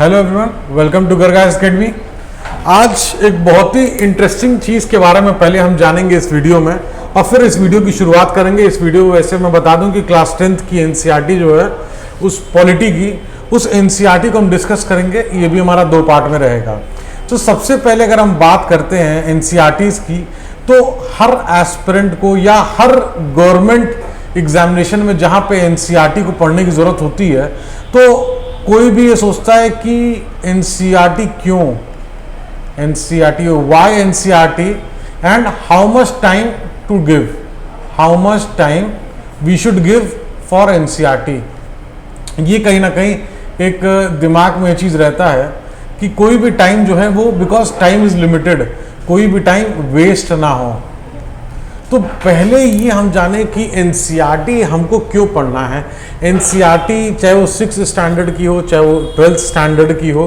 Hello everyone, welcome to गरगास academy. आज एक बहुत ही इंटरेस्टिंग चीज़ के बारे में पहले हम जानेंगे इस वीडियो में और फिर इस वीडियो की शुरुआत करेंगे। इस वीडियो वैसे मैं बता दूं कि क्लास 10th की एनसीईआरटी जो है उस पॉलिटी की उस एनसीईआरटी को हम डिस्कस करेंगे। ये भी हमारा 2 पार्ट में रहेगा। तो सबसे पहले अगर हम बात करते हैं एनसीईआरटीज़ की, तो हर एस्पिरेंट को या हर गवर्नमेंट एग्जामिनेशन में जहाँ पे एनसीईआरटी को पढ़ने की ज़रूरत होती है, तो कोई भी ये सोचता है कि एनसीईआरटी क्यों, NCERT why NCERT and how much time to give, how much time we should give for NCERT. ये कहीं ना कहीं एक दिमाग में ये चीज़ रहता है कि कोई भी टाइम जो है वो, बिकॉज टाइम इज़ लिमिटेड, कोई भी टाइम वेस्ट ना हो। तो पहले ये हम जाने कि एनसीईआरटी हमको क्यों पढ़ना है। एनसीईआरटी चाहे वो 6th स्टैंडर्ड की हो, चाहे वो 12th स्टैंडर्ड की हो,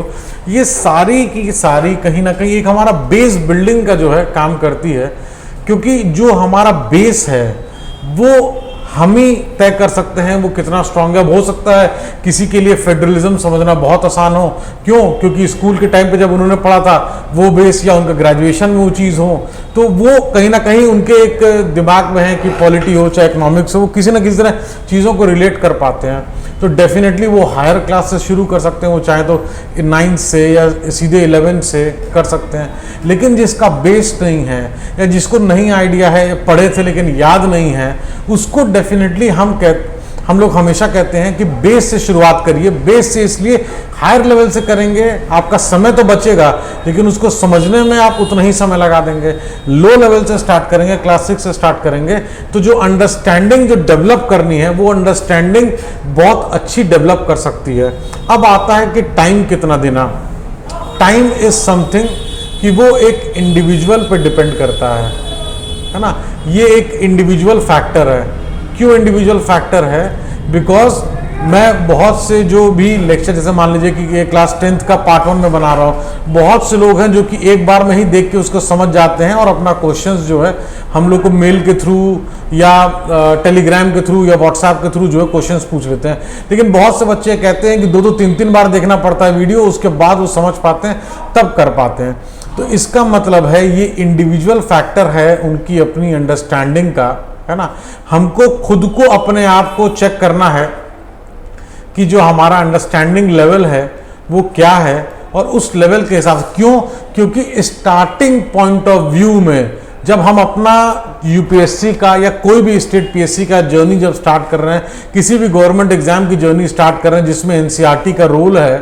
ये सारी की सारी कहीं ना कहीं एक हमारा बेस बिल्डिंग का जो है काम करती है। क्योंकि जो हमारा बेस है वो हम ही तय कर सकते हैं वो कितना स्ट्रांग है। हो सकता है किसी के लिए फेडरलिज्म समझना बहुत आसान हो, क्यों? क्योंकि स्कूल के टाइम पे जब उन्होंने पढ़ा था वो बेस, या उनका ग्रेजुएशन में वो चीज़ हो, तो वो कहीं ना कहीं उनके एक दिमाग में है कि पॉलिटी हो चाहे इकोनॉमिक्स हो, वो किसी ना किसी तरह चीज़ों को रिलेट कर पाते हैं। तो डेफिनेटली वो हायर क्लास से शुरू कर सकते हैं, वो चाहे तो 9th से या सीधे 11th से कर सकते हैं। लेकिन जिसका बेस नहीं है या जिसको नहीं आइडिया है, पढ़े थे लेकिन याद नहीं है, उसको डेफिनेटली हम लोग हमेशा कहते हैं कि बेस से शुरुआत करिए। बेस से इसलिए हायर लेवल से करेंगे, आपका समय तो बचेगा लेकिन उसको समझने में आप उतना ही समय लगा देंगे। लो लेवल से स्टार्ट करेंगे, क्लास 6 से स्टार्ट करेंगे, तो जो अंडरस्टैंडिंग जो डेवलप करनी है वो अंडरस्टैंडिंग बहुत अच्छी डेवलप कर सकती है। अब आता है कि टाइम कितना देना। टाइम इज समथिंग कि वो एक इंडिविजुअल पे डिपेंड करता है ना। ये एक इंडिविजुअल फैक्टर है। क्यों इंडिविजुअल फैक्टर है? बिकॉज मैं बहुत से जो भी लेक्चर, जैसे मान लीजिए कि ये क्लास 10th का पार्ट 1 में बना रहा हूँ, बहुत से लोग हैं जो कि एक बार में ही देख के उसको समझ जाते हैं और अपना क्वेश्चंस जो है हम लोग को मेल के थ्रू या टेलीग्राम के थ्रू या व्हाट्सएप के थ्रू जो है क्वेश्चंस पूछ लेते हैं। लेकिन बहुत से बच्चे कहते हैं कि 2-2 3-3 बार देखना पड़ता है वीडियो, उसके बाद वो समझ पाते हैं, तब कर पाते हैं। तो इसका मतलब है ये इंडिविजुअल फैक्टर है उनकी अपनी अंडरस्टैंडिंग का, है ना। हमको खुद को अपने आप को चेक करना है कि जो हमारा अंडरस्टैंडिंग लेवल है वो क्या है और उस लेवल के हिसाब से। क्यों? क्योंकि स्टार्टिंग पॉइंट ऑफ व्यू में जब हम अपना यूपीएससी का या कोई भी स्टेट पीएससी का जर्नी जब स्टार्ट कर रहे हैं, किसी भी गवर्नमेंट एग्जाम की जर्नी स्टार्ट कर रहे हैं जिसमें एनसीईआरटी का रोल है,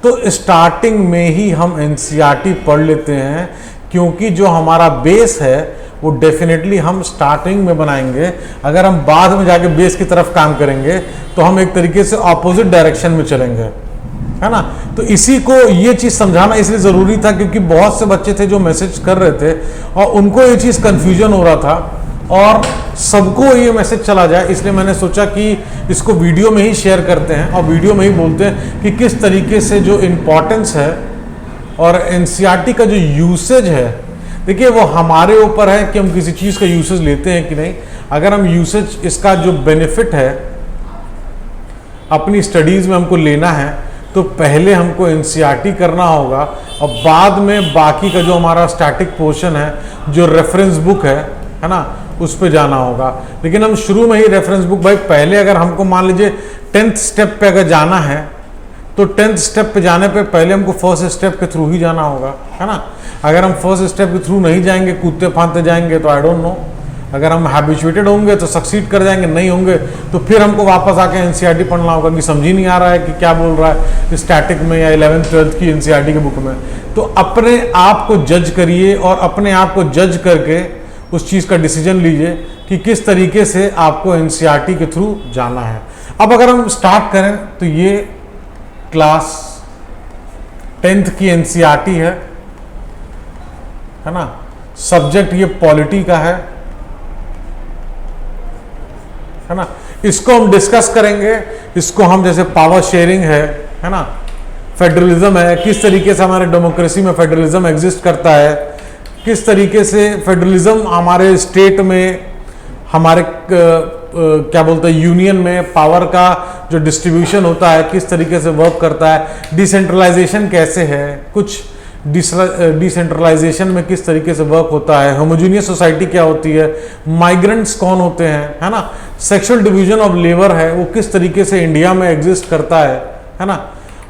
तो स्टार्टिंग में ही हम एनसीईआरटी पढ़ लेते हैं। क्योंकि जो हमारा बेस है वो डेफिनेटली हम स्टार्टिंग में बनाएंगे। अगर हम बाद में जाके बेस की तरफ काम करेंगे तो हम एक तरीके से ऑपोजिट डायरेक्शन में चलेंगे, है ना। तो इसी को ये चीज़ समझाना इसलिए ज़रूरी था क्योंकि बहुत से बच्चे थे जो मैसेज कर रहे थे और उनको ये चीज़ कन्फ्यूजन हो रहा था और सबको ये मैसेज चला जाए, इसलिए मैंने सोचा कि इसको वीडियो में ही शेयर करते हैं और वीडियो में ही बोलते हैं कि किस तरीके से जो इम्पोर्टेंस है और एनसीईआरटी का जो यूसेज है। देखिए, वो हमारे ऊपर है कि हम किसी चीज़ का यूसेज लेते हैं कि नहीं। अगर हम यूसेज, इसका जो बेनिफिट है अपनी स्टडीज़ में हमको लेना है, तो पहले हमको एनसीईआरटी करना होगा और बाद में बाकी का जो हमारा स्टैटिक पोर्शन है, जो रेफरेंस बुक है ना, उस पे जाना होगा। लेकिन हम शुरू में ही रेफरेंस बुक, भाई पहले अगर हमको मान लीजिए 10th स्टेप पे अगर जाना है तो 10th स्टेप पे जाने पे पहले हमको फर्स्ट स्टेप के थ्रू ही जाना होगा, है ना। अगर हम फर्स्ट स्टेप के थ्रू नहीं जाएंगे, कूदते फांदते जाएंगे, तो आई डोंट नो। अगर हम हैबिचुएटेड होंगे तो सक्सीड कर जाएंगे, नहीं होंगे तो फिर हमको वापस आके एनसीईआरटी पढ़ना होगा कि समझ ही नहीं आ रहा है कि क्या बोल रहा है स्टैटिक में या 11th 12th की एनसीईआरटी के बुक में। तो अपने आप को जज करिए और अपने आप को जज करके उस चीज़ का डिसीजन लीजिए कि किस तरीके से आपको एनसीईआरटी के थ्रू जाना है। अब अगर हम स्टार्ट करें तो ये क्लास 10th की एनसीईआरटी है ना। सब्जेक्ट ये पॉलिटी का है ना। इसको हम डिस्कस करेंगे। इसको हम, जैसे पावर शेयरिंग है ना, फेडरलिज्म है, किस तरीके से हमारे डेमोक्रेसी में फेडरलिज्म एग्जिस्ट करता है, किस तरीके से फेडरलिज्म हमारे स्टेट में हमारे क्या बोलते हैं यूनियन में पावर का जो डिस्ट्रीब्यूशन होता है किस तरीके से वर्क करता है, डिसेंट्रलाइजेशन कैसे है, कुछ डिसेंट्रलाइजेशन में किस तरीके से वर्क होता है, होमोजीनियस सोसाइटी क्या होती है, माइग्रेंट्स कौन होते हैं, है ना, सेक्सुअल डिवीजन ऑफ लेबर है वो किस तरीके से इंडिया में एग्जिस्ट करता है ना,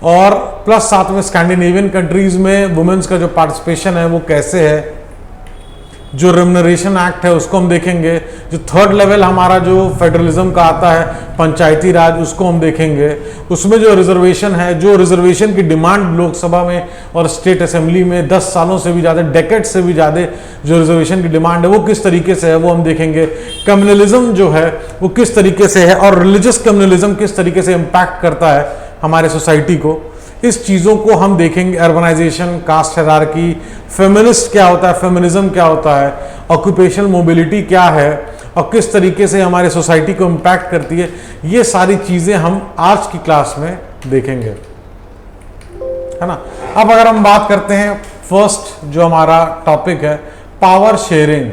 और प्लस साथ में स्कैंडिनेवियन कंट्रीज में वुमेन्स का जो पार्टिसिपेशन है वो कैसे है, जो रेम्युनरेशन एक्ट है उसको हम देखेंगे, जो थर्ड लेवल हमारा जो फेडरलिज्म का आता है पंचायती राज उसको हम देखेंगे, उसमें जो रिजर्वेशन है, जो रिजर्वेशन की डिमांड लोकसभा में और स्टेट असेंबली में 10 सालों से भी ज़्यादा, डेकेड से भी ज़्यादा जो रिजर्वेशन की डिमांड है वो किस तरीके से है वो हम देखेंगे, कम्युनलिज्म जो है वो किस तरीके से है और रिलीजियस कम्युनलिज्म किस तरीके से इम्पैक्ट करता है हमारे सोसाइटी को, इस चीज़ों को हम देखेंगे। अर्बनाइजेशन, कास्ट हायरार्की, फेमिनिस्ट क्या होता है, फेमिनिज्म क्या होता है, ऑक्यूपेशनल मोबिलिटी क्या है और किस तरीके से हमारे सोसाइटी को इम्पैक्ट करती है, ये सारी चीज़ें हम आज की क्लास में देखेंगे, है ना। अब अगर हम बात करते हैं फर्स्ट जो हमारा टॉपिक है पावर शेयरिंग,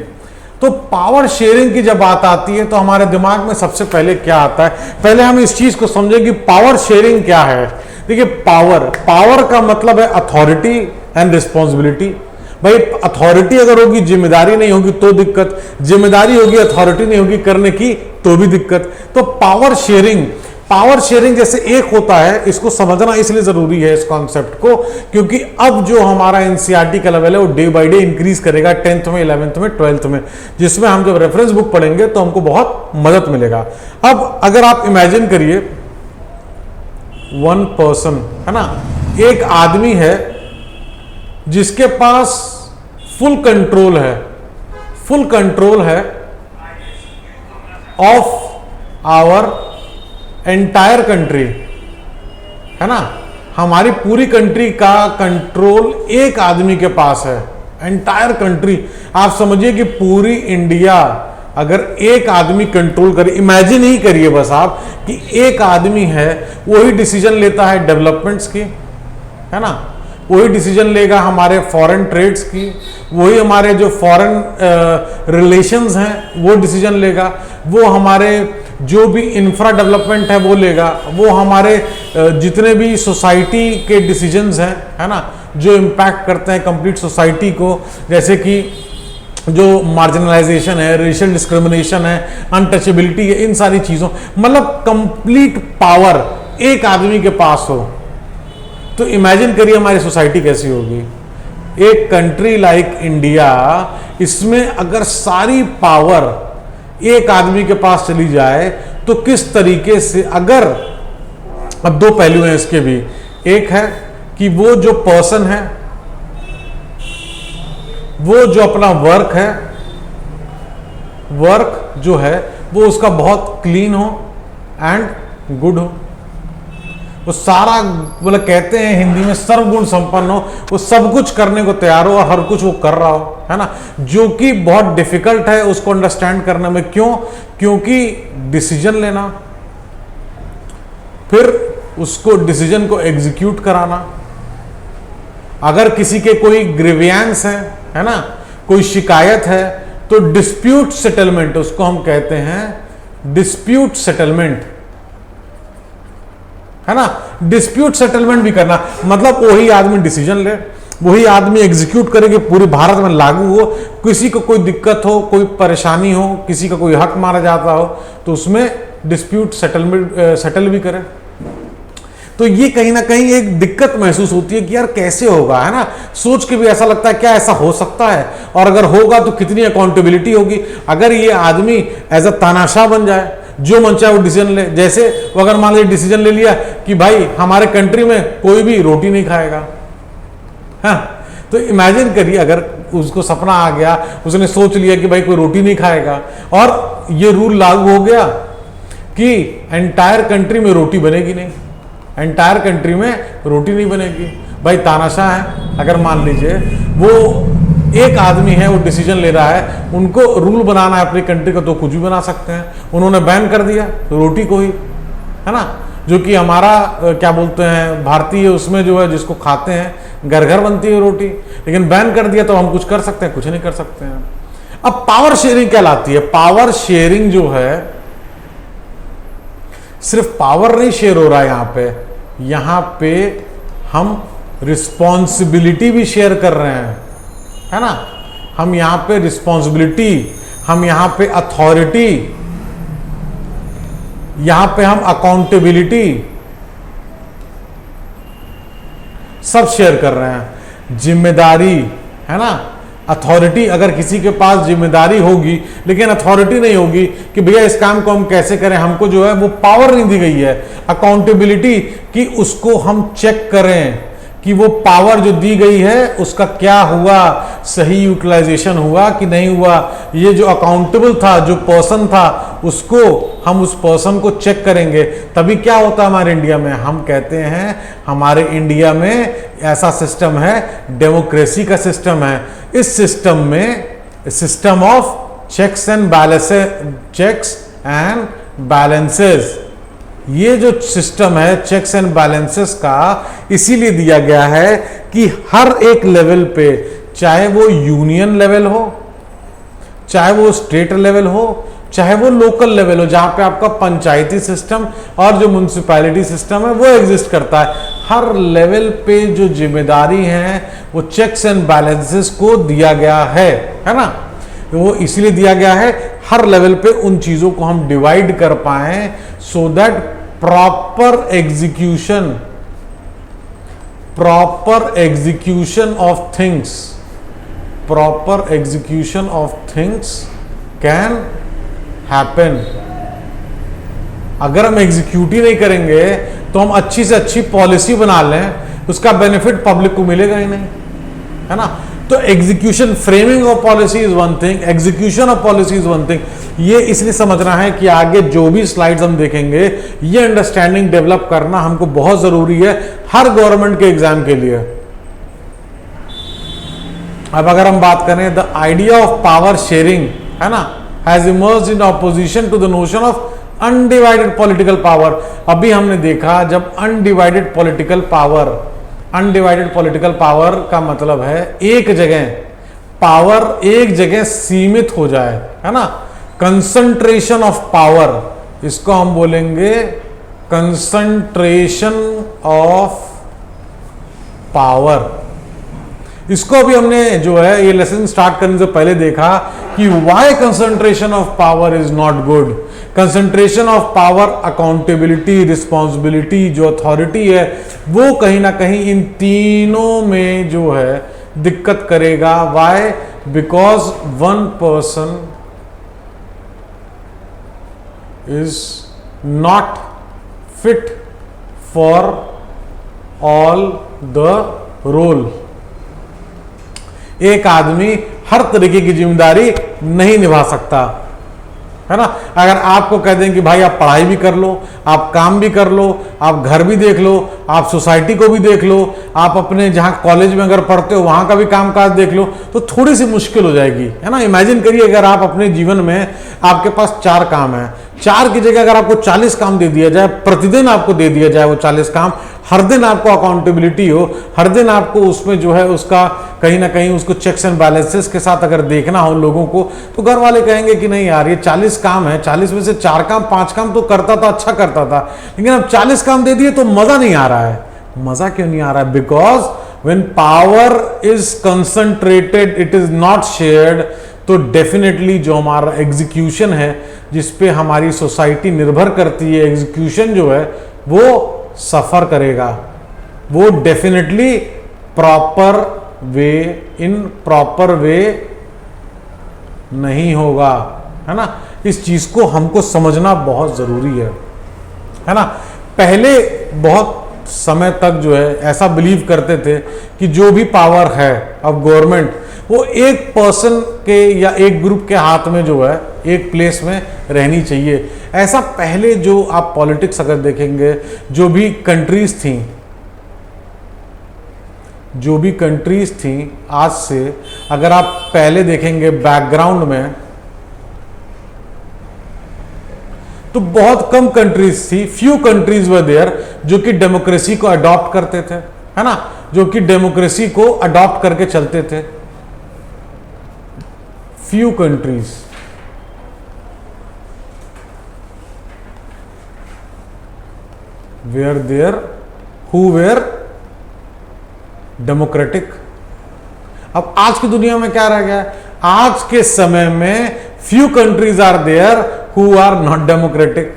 तो पावर शेयरिंग की जब बात आती है तो हमारे दिमाग में सबसे पहले क्या आता है, पहले हम इस चीज को समझें कि पावर शेयरिंग क्या है। देखिए पावर का मतलब है अथॉरिटी एंड रिस्पॉन्सिबिलिटी। भाई अथॉरिटी अगर होगी जिम्मेदारी नहीं होगी तो दिक्कत, जिम्मेदारी होगी अथॉरिटी नहीं होगी करने की तो भी दिक्कत। तो पावर शेयरिंग जैसे एक होता है, इसको समझना इसलिए जरूरी है इस कॉन्सेप्ट को क्योंकि अब जो हमारा एनसीईआरटी का लेवल है वो डे बाय डे इंक्रीज करेगा 10th में, 11th में, 12th में, जिसमें हम जब रेफरेंस बुक पढ़ेंगे तो हमको बहुत मदद मिलेगा। अब अगर आप इमेजिन करिए वन पर्सन, है ना, एक आदमी है जिसके पास फुल कंट्रोल है ऑफ आवर एंटायर कंट्री, है ना, हमारी पूरी कंट्री का कंट्रोल एक आदमी के पास है। एंटायर कंट्री, आप समझिए कि पूरी इंडिया अगर एक आदमी कंट्रोल करे, इमेजिन ही करिए बस आप कि एक आदमी है वही डिसीजन लेता है डेवलपमेंट्स की, है ना, वही डिसीजन लेगा हमारे फॉरेन ट्रेड्स की, वही हमारे जो फॉरेन रिलेशंस हैं वो डिसीजन लेगा, वो हमारे जो भी इंफ्रा डेवलपमेंट है वो लेगा, वो हमारे जितने भी सोसाइटी के डिसीजंस हैं, है ना, जो इम्पैक्ट करते हैं कंप्लीट सोसाइटी को, जैसे कि जो मार्जिनलाइजेशन है, रेशियल डिस्क्रिमिनेशन है, अनटचेबिलिटी है, इन सारी चीज़ों, मतलब कंप्लीट पावर एक आदमी के पास हो तो इमेजिन करिए हमारी सोसाइटी कैसी होगी। एक कंट्री लाइक इंडिया, इसमें अगर सारी पावर एक आदमी के पास चली जाए तो किस तरीके से, अगर अब दो पहलू हैं इसके भी, एक है कि वो जो पर्सन है वो जो अपना वर्क जो है वो उसका बहुत क्लीन हो एंड गुड हो, वो सारा मतलब कहते हैं हिंदी में सर्वगुण संपन्न हो, वो सब कुछ करने को तैयार हो और हर कुछ वो कर रहा हो, है ना, जो कि बहुत डिफिकल्ट है उसको अंडरस्टैंड करने में। क्यों? क्योंकि डिसीजन लेना, फिर उसको डिसीजन को एग्जीक्यूट कराना, अगर किसी के कोई ग्रीवियंस है ना, कोई शिकायत है तो डिस्प्यूट सेटलमेंट, उसको हम कहते हैं डिस्प्यूट सेटलमेंट, है ना, डिस्प्यूट सेटलमेंट भी करना, मतलब वही आदमी डिसीजन ले, वही आदमी एग्जीक्यूट करे कि पूरे भारत में लागू हो, किसी को कोई दिक्कत हो, कोई परेशानी हो, किसी का कोई हक मारा जाता हो तो उसमें डिस्प्यूट सेटल भी करे। तो ये कहीं ना कहीं एक दिक्कत महसूस होती है कि यार कैसे होगा, है ना, सोच के भी ऐसा लगता है क्या ऐसा हो सकता है, और अगर होगा तो कितनी अकाउंटेबिलिटी होगी। अगर ये आदमी एज अ तानाशाह बन जाए, जो मन चाहे वो डिसीजन ले, जैसे वो अगर मान लीजिए डिसीजन ले लिया कि भाई हमारे कंट्री में कोई भी रोटी नहीं खाएगा, हाँ, तो इमेजिन करिए अगर उसको सपना आ गया, उसने सोच लिया कि भाई कोई रोटी नहीं खाएगा और ये रूल लागू हो गया कि एंटायर कंट्री में रोटी बनेगी नहीं, एंटायर कंट्री में रोटी नहीं बनेगी। भाई तानाशाह है, अगर मान लीजिए वो एक आदमी है वो डिसीजन ले रहा है, उनको रूल बनाना है अपनी कंट्री का तो कुछ भी बना सकते हैं, उन्होंने बैन कर दिया रोटी को ही, है ना, जो कि हमारा क्या बोलते हैं भारतीय उसमें जो है जिसको खाते हैं घर घर बनती है रोटी, लेकिन बैन कर दिया तो हम कुछ कर सकते हैं? कुछ नहीं कर सकते हैं। अब पावर शेयरिंग क्या लाती है? पावर शेयरिंग जो है सिर्फ पावर नहीं शेयर हो रहा है, यहाँ पे हम रिस्पॉन्सिबिलिटी भी शेयर कर रहे हैं, है ना। हम यहाँ पे रिस्पॉन्सिबिलिटी, हम यहाँ पे अथॉरिटी, यहाँ पे हम अकाउंटेबिलिटी सब शेयर कर रहे हैं। जिम्मेदारी, है ना। अथॉरिटी, अगर किसी के पास जिम्मेदारी होगी लेकिन अथॉरिटी नहीं होगी कि भैया इस काम को हम कैसे करें, हमको जो है वो पावर नहीं दी गई है। अकाउंटेबिलिटी कि उसको हम चेक करें कि वो पावर जो दी गई है उसका क्या हुआ, सही यूटिलाइजेशन हुआ कि नहीं हुआ। ये जो अकाउंटेबल था, जो पर्सन था, उसको हम उस पर्सन को चेक करेंगे। तभी क्या होता है हमारे इंडिया में, हम कहते हैं हमारे इंडिया में ऐसा सिस्टम है, डेमोक्रेसी का सिस्टम है। इस सिस्टम में system of checks and balances, ये जो सिस्टम है चेक्स एंड बैलेंसेस का इसीलिए दिया गया है कि हर एक लेवल पे, चाहे वो यूनियन लेवल हो, चाहे वो स्टेट लेवल हो, चाहे वो लोकल लेवल हो, जहां पे आपका पंचायती सिस्टम और जो म्युनिसिपैलिटी सिस्टम है वो एग्जिस्ट करता है, हर लेवल पे जो जिम्मेदारी है वो चेक्स एंड बैलेंसेस को दिया गया है ना। वो इसलिए दिया गया है हर लेवल पे उन चीजों को हम डिवाइड कर पाए, so that proper execution of things can happen. अगर हम एग्जीक्यूट ही नहीं करेंगे तो हम अच्छी से अच्छी पॉलिसी बना लें, उसका बेनिफिट पब्लिक को मिलेगा ही नहीं, है ना। तो execution, framing of policy is one thing, execution of policy is one thing. ये इसलिए समझना है कि आगे जो भी स्लाइड्स हम देखेंगे, ये अंडरस्टैंडिंग डेवलप करना हमको बहुत जरूरी है हर गवर्नमेंट के एग्जाम के लिए। अब अगर हम बात करें, the idea of power sharing, है ना, has emerged in opposition to the notion of undivided political power. अभी हमने देखा जब अनडिवाइडेड पॉलिटिकल पावर का मतलब है एक जगह पावर, एक जगह सीमित हो जाए, है ना। कंसंट्रेशन ऑफ पावर, इसको हम बोलेंगे कंसंट्रेशन ऑफ पावर। इसको अभी हमने जो है ये लेसन स्टार्ट करने से पहले देखा कि why concentration of power is not good. Concentration of power, accountability, responsibility, जो अथॉरिटी है वो कहीं ना कहीं इन तीनों में जो है दिक्कत करेगा। Why? Because one person is not fit for all the role. एक आदमी हर तरीके की जिम्मेदारी नहीं निभा सकता, है ना। अगर आपको कह दें कि भाई आप पढ़ाई भी कर लो, आप काम भी कर लो, आप घर भी देख लो, आप सोसाइटी को भी देख लो, आप अपने जहां कॉलेज में अगर पढ़ते हो वहां का भी काम काज देख लो, तो थोड़ी सी मुश्किल हो जाएगी, है ना। इमेजिन करिए अगर आप अपने जीवन में आपके पास 4 काम है, 4 की जगह अगर आपको 40 काम दे दिया जाए, प्रतिदिन आपको दे दिया जाए वो 40 काम, हर दिन आपको अकाउंटेबिलिटी हो, हर दिन आपको उसमें जो है उसका कहीं ना कहीं उसको चेक्स एंड बैलेंसेस के साथ अगर देखना हो लोगों को, तो घर वाले कहेंगे कि नहीं यार ये 40 काम है, 40 में से 4 काम 5 काम तो करता था, अच्छा करता था, लेकिन अब 40 काम दे दिए तो मजा नहीं आ रहा है। मजा क्यों नहीं आ रहा है? Because when power is concentrated, it is not shared, तो डेफिनेटली जो हमारा एग्जीक्यूशन है, जिसपे हमारी सोसाइटी निर्भर करती है, एग्जीक्यूशन जो है वो सफर करेगा, वो डेफिनेटली इन प्रॉपर वे नहीं होगा, है ना। इस चीज को हमको समझना बहुत जरूरी है ना। पहले बहुत समय तक जो है ऐसा बिलीव करते थे कि जो भी पावर है अब गवर्नमेंट, वो एक पर्सन के या एक ग्रुप के हाथ में जो है एक प्लेस में रहनी चाहिए। ऐसा पहले जो आप पॉलिटिक्स अगर देखेंगे, जो भी कंट्रीज थी आज से अगर आप पहले देखेंगे बैकग्राउंड में, तो बहुत कम कंट्रीज थी, फ्यू कंट्रीज वर देयर जो कि डेमोक्रेसी को अडॉप्ट करते थे, है ना, जो कि डेमोक्रेसी को अडॉप्ट करके चलते थे। Few countries. Where there who were democratic. अब आज की दुनिया में क्या रह गया? आज के समय में few countries are there who are not democratic.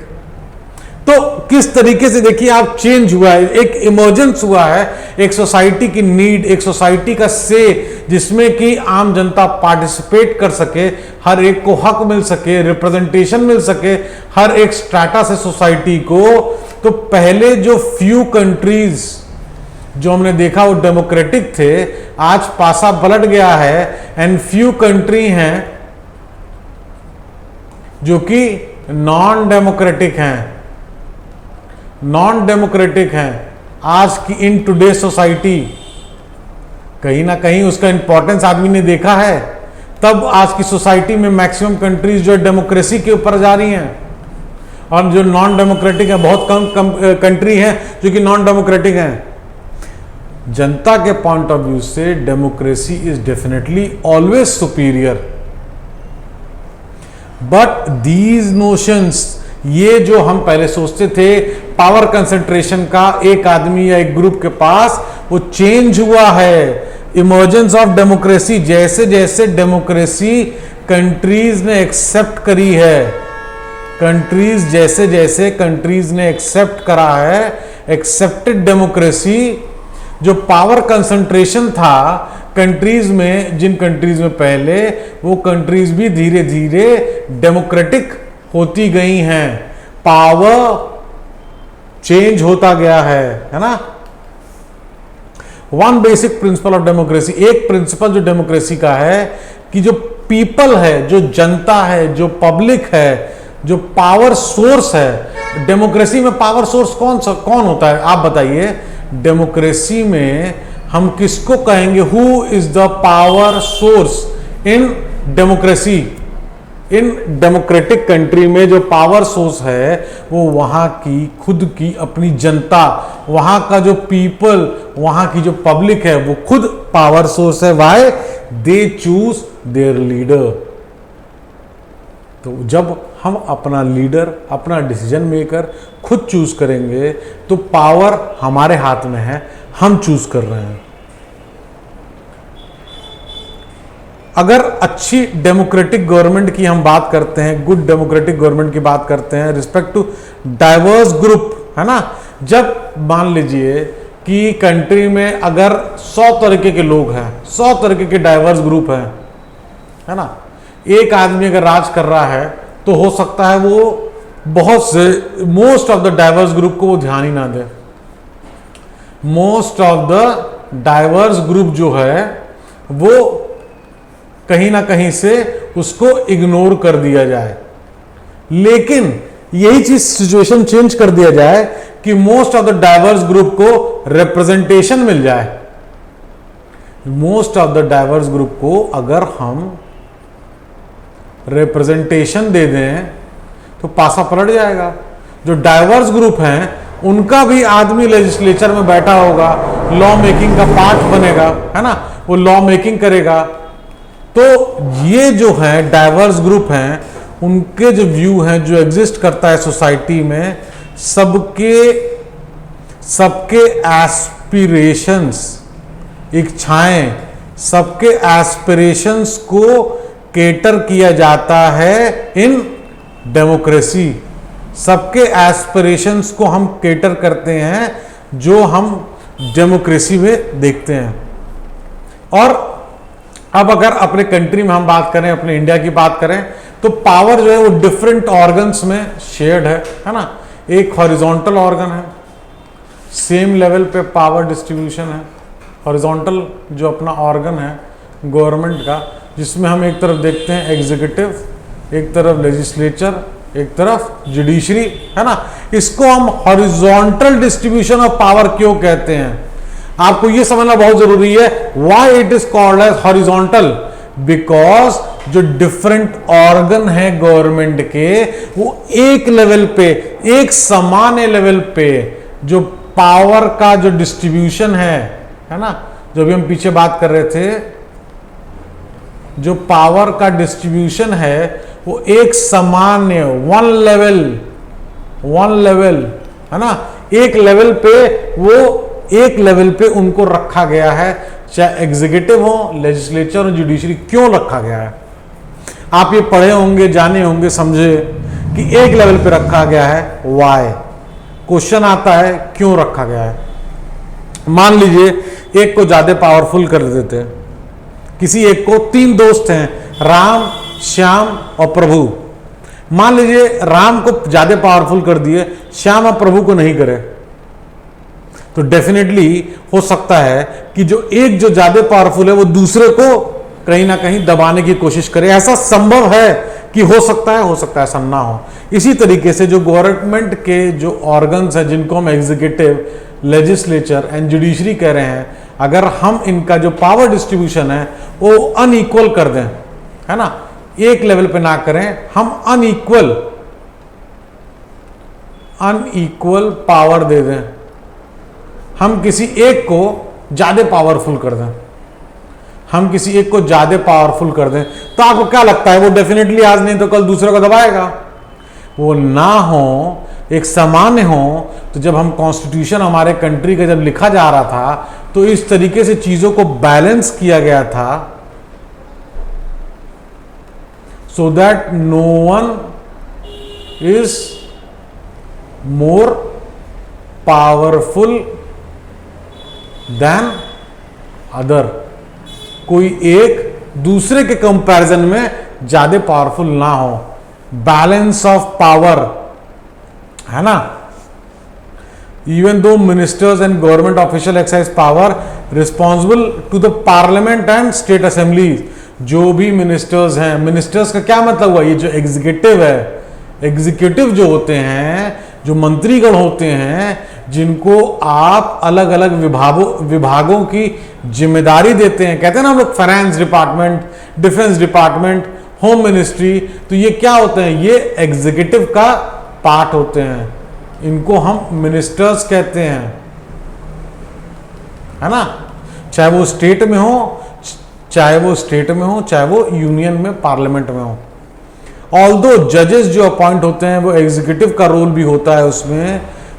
तो किस तरीके से देखिए आप चेंज हुआ है, एक इमर्जेंस हुआ है, एक सोसाइटी की नीड, एक सोसाइटी का से, जिसमें कि आम जनता पार्टिसिपेट कर सके, हर एक को हक मिल सके, रिप्रेजेंटेशन मिल सके, हर एक स्ट्रैटा से सोसाइटी को। तो पहले जो फ्यू कंट्रीज जो हमने देखा वो डेमोक्रेटिक थे, आज पासा पलट गया है एंड फ्यू कंट्री हैं जो कि नॉन डेमोक्रेटिक हैं, नॉन डेमोक्रेटिक हैं आज की इन टुडे सोसाइटी। कहीं ना कहीं उसका इंपॉर्टेंस आदमी ने देखा है, तब आज की सोसाइटी में मैक्सिमम कंट्रीज जो डेमोक्रेसी के ऊपर जा रही हैं, और जो नॉन डेमोक्रेटिक है बहुत कम कंट्री हैं जो कि नॉन डेमोक्रेटिक हैं। जनता के पॉइंट ऑफ व्यू से democracy is definitely always superior, but these notions, ये जो हम पहले सोचते थे पावर कंसंट्रेशन का एक आदमी या एक ग्रुप के पास, वो चेंज हुआ है। इमर्जेंस ऑफ डेमोक्रेसी, जैसे जैसे डेमोक्रेसी कंट्रीज ने एक्सेप्ट करी है, कंट्रीज जैसे जैसे कंट्रीज ने एक्सेप्ट करा है, एक्सेप्टेड डेमोक्रेसी, जो पावर कंसंट्रेशन था कंट्रीज में, जिन कंट्रीज में पहले, वो कंट्रीज भी धीरे धीरे डेमोक्रेटिक होती गई हैं, पावर चेंज होता गया है ना। One basic principle of democracy, एक प्रिंसिपल जो डेमोक्रेसी का है कि जो पीपल है, जो जनता है, जो पब्लिक है, जो पावर सोर्स है। डेमोक्रेसी में पावर सोर्स कौन होता है आप बताइए? डेमोक्रेसी में हम किसको कहेंगे? Who is the power source in democracy? In democratic country में जो पावर सोर्स है वो वहां की खुद की अपनी जनता, वहां का जो पीपल, वहां की जो पब्लिक है, वो खुद पावर सोर्स है। Why? They choose their leader. तो जब हम अपना लीडर, अपना डिसीजन मेकर खुद चूज करेंगे तो पावर हमारे हाथ में है, हम चूज कर रहे हैं। अगर अच्छी डेमोक्रेटिक गवर्नमेंट की हम बात करते हैं, गुड डेमोक्रेटिक गवर्नमेंट की बात करते हैं रिस्पेक्ट टू डाइवर्स ग्रुप, है ना। जब मान लीजिए कि कंट्री में अगर 100 तरीके के लोग हैं, 100 तरीके के डाइवर्स ग्रुप हैं, है ना, एक आदमी अगर राज कर रहा है तो हो सकता है वो बहुत से most of the diverse group को वो ध्यान ही ना दे। Most of the diverse group जो है वो कहीं ना कहीं से उसको इग्नोर कर दिया जाए। लेकिन यही चीज सिचुएशन चेंज कर दिया जाए कि most of the diverse group को रिप्रेजेंटेशन मिल जाए। Most of the diverse group को अगर हम रिप्रेजेंटेशन दे दें तो पासा पलट जाएगा। जो डाइवर्स ग्रुप हैं उनका भी आदमी लेजिस्लेचर में बैठा होगा, लॉ मेकिंग का पार्ट बनेगा, है ना, वो लॉ मेकिंग करेगा। तो ये जो है डाइवर्स ग्रुप हैं, उनके जो व्यू हैं, जो एग्जिस्ट करता है सोसाइटी में, सबके एस्पिरेशंस, इच्छाएं, सबके एस्पिरेशंस को केटर किया जाता है इन डेमोक्रेसी। सबके एस्पिरेशंस को हम केटर करते हैं जो हम डेमोक्रेसी में देखते हैं। और अब अगर अपने कंट्री में हम बात करें, अपने इंडिया की बात करें, तो पावर जो है वो डिफरेंट ऑर्गन्स में शेयर्ड है ना। एक हॉरिजॉन्टल ऑर्गन है, सेम लेवल पे पावर डिस्ट्रीब्यूशन है। हॉरिजॉन्टल जो अपना ऑर्गन है गवर्नमेंट का, जिसमें हम एक तरफ देखते हैं एग्जीक्यूटिव, एक तरफ लेजिस्लेचर, एक तरफ जुडिशरी, है ना। इसको हम हॉरिजॉन्टल डिस्ट्रीब्यूशन ऑफ पावर क्यों कहते हैं? आपको यह समझना बहुत जरूरी है। Why it is called as horizontal? Because जो डिफरेंट ऑर्गन है गवर्नमेंट के, वो एक लेवल पे, एक सामान्य लेवल पे जो पावर का जो डिस्ट्रीब्यूशन है ना, जो भी हम पीछे बात कर रहे थे, जो पावर का डिस्ट्रीब्यूशन है वो एक सामान्य वन लेवल, है ना, एक लेवल पे वो एक लेवल पे उनको रखा गया है, चाहे एग्जीक्यूटिव हो, लेजिस्लेचर और जुडिशरी। क्यों रखा गया है? आप ये पढ़े होंगे, जाने होंगे, समझे कि एक लेवल पे रखा गया है। वाई? क्वेश्चन आता है क्यों रखा गया है। मान लीजिए एक को ज्यादा पावरफुल कर देते हैं, किसी एक को, तीन दोस्त हैं, राम, श्याम और प्रभु। मान लीजिए राम को ज्यादा पावरफुल कर दिए, श्याम और प्रभु को नहीं करे, तो डेफिनेटली हो सकता है कि जो ज्यादा पावरफुल है वो दूसरे को कहीं ना कहीं दबाने की कोशिश करे। ऐसा संभव है कि हो सकता है ऐसा ना हो। इसी तरीके से जो गवर्नमेंट के जो ऑर्गन्स हैं, जिनको हम एग्जीक्यूटिव, लेजिस्लेचर एंड जुडिशरी कह रहे हैं, अगर हम इनका जो पावर डिस्ट्रीब्यूशन है वो अनइक्वल कर दें, है ना, एक लेवल पे ना करें, हम अनइक्वल पावर दे दें, हम किसी एक को ज्यादा पावरफुल कर दें, तो आपको क्या लगता है वो डेफिनेटली आज नहीं तो कल दूसरे को दबाएगा। वो ना हो, एक सामान्य हो। तो जब हम कॉन्स्टिट्यूशन हमारे कंट्री का जब लिखा जा रहा था तो इस तरीके से चीजों को बैलेंस किया गया था, so that no one is more powerful than other. कोई एक दूसरे के कंपैरिजन में ज्यादा पावरफुल ना हो। बैलेंस ऑफ पावर, है ना। Even though ministers and government official exercise power responsible to the parliament and state assemblies. जो भी मिनिस्टर्स हैं, मिनिस्टर्स का क्या मतलब हुआ, ये जो एग्जीक्यूटिव है, एग्जीक्यूटिव जो होते हैं, जो मंत्रीगण होते हैं, जिनको आप अलग अलग विभागों की जिम्मेदारी देते हैं। कहते हैं ना हम लोग finance department, defence department, home ministry, तो ये क्या होते हैं, ये एग्जीक्यूटिव का पार्ट होते हैं। इनको हम मिनिस्टर्स कहते हैं, है ना। चाहे वो स्टेट में हो, चाहे वो यूनियन में, पार्लियामेंट में हो। ऑल्दो जजेस जो अपॉइंट होते हैं वो एग्जीक्यूटिव का रोल भी होता है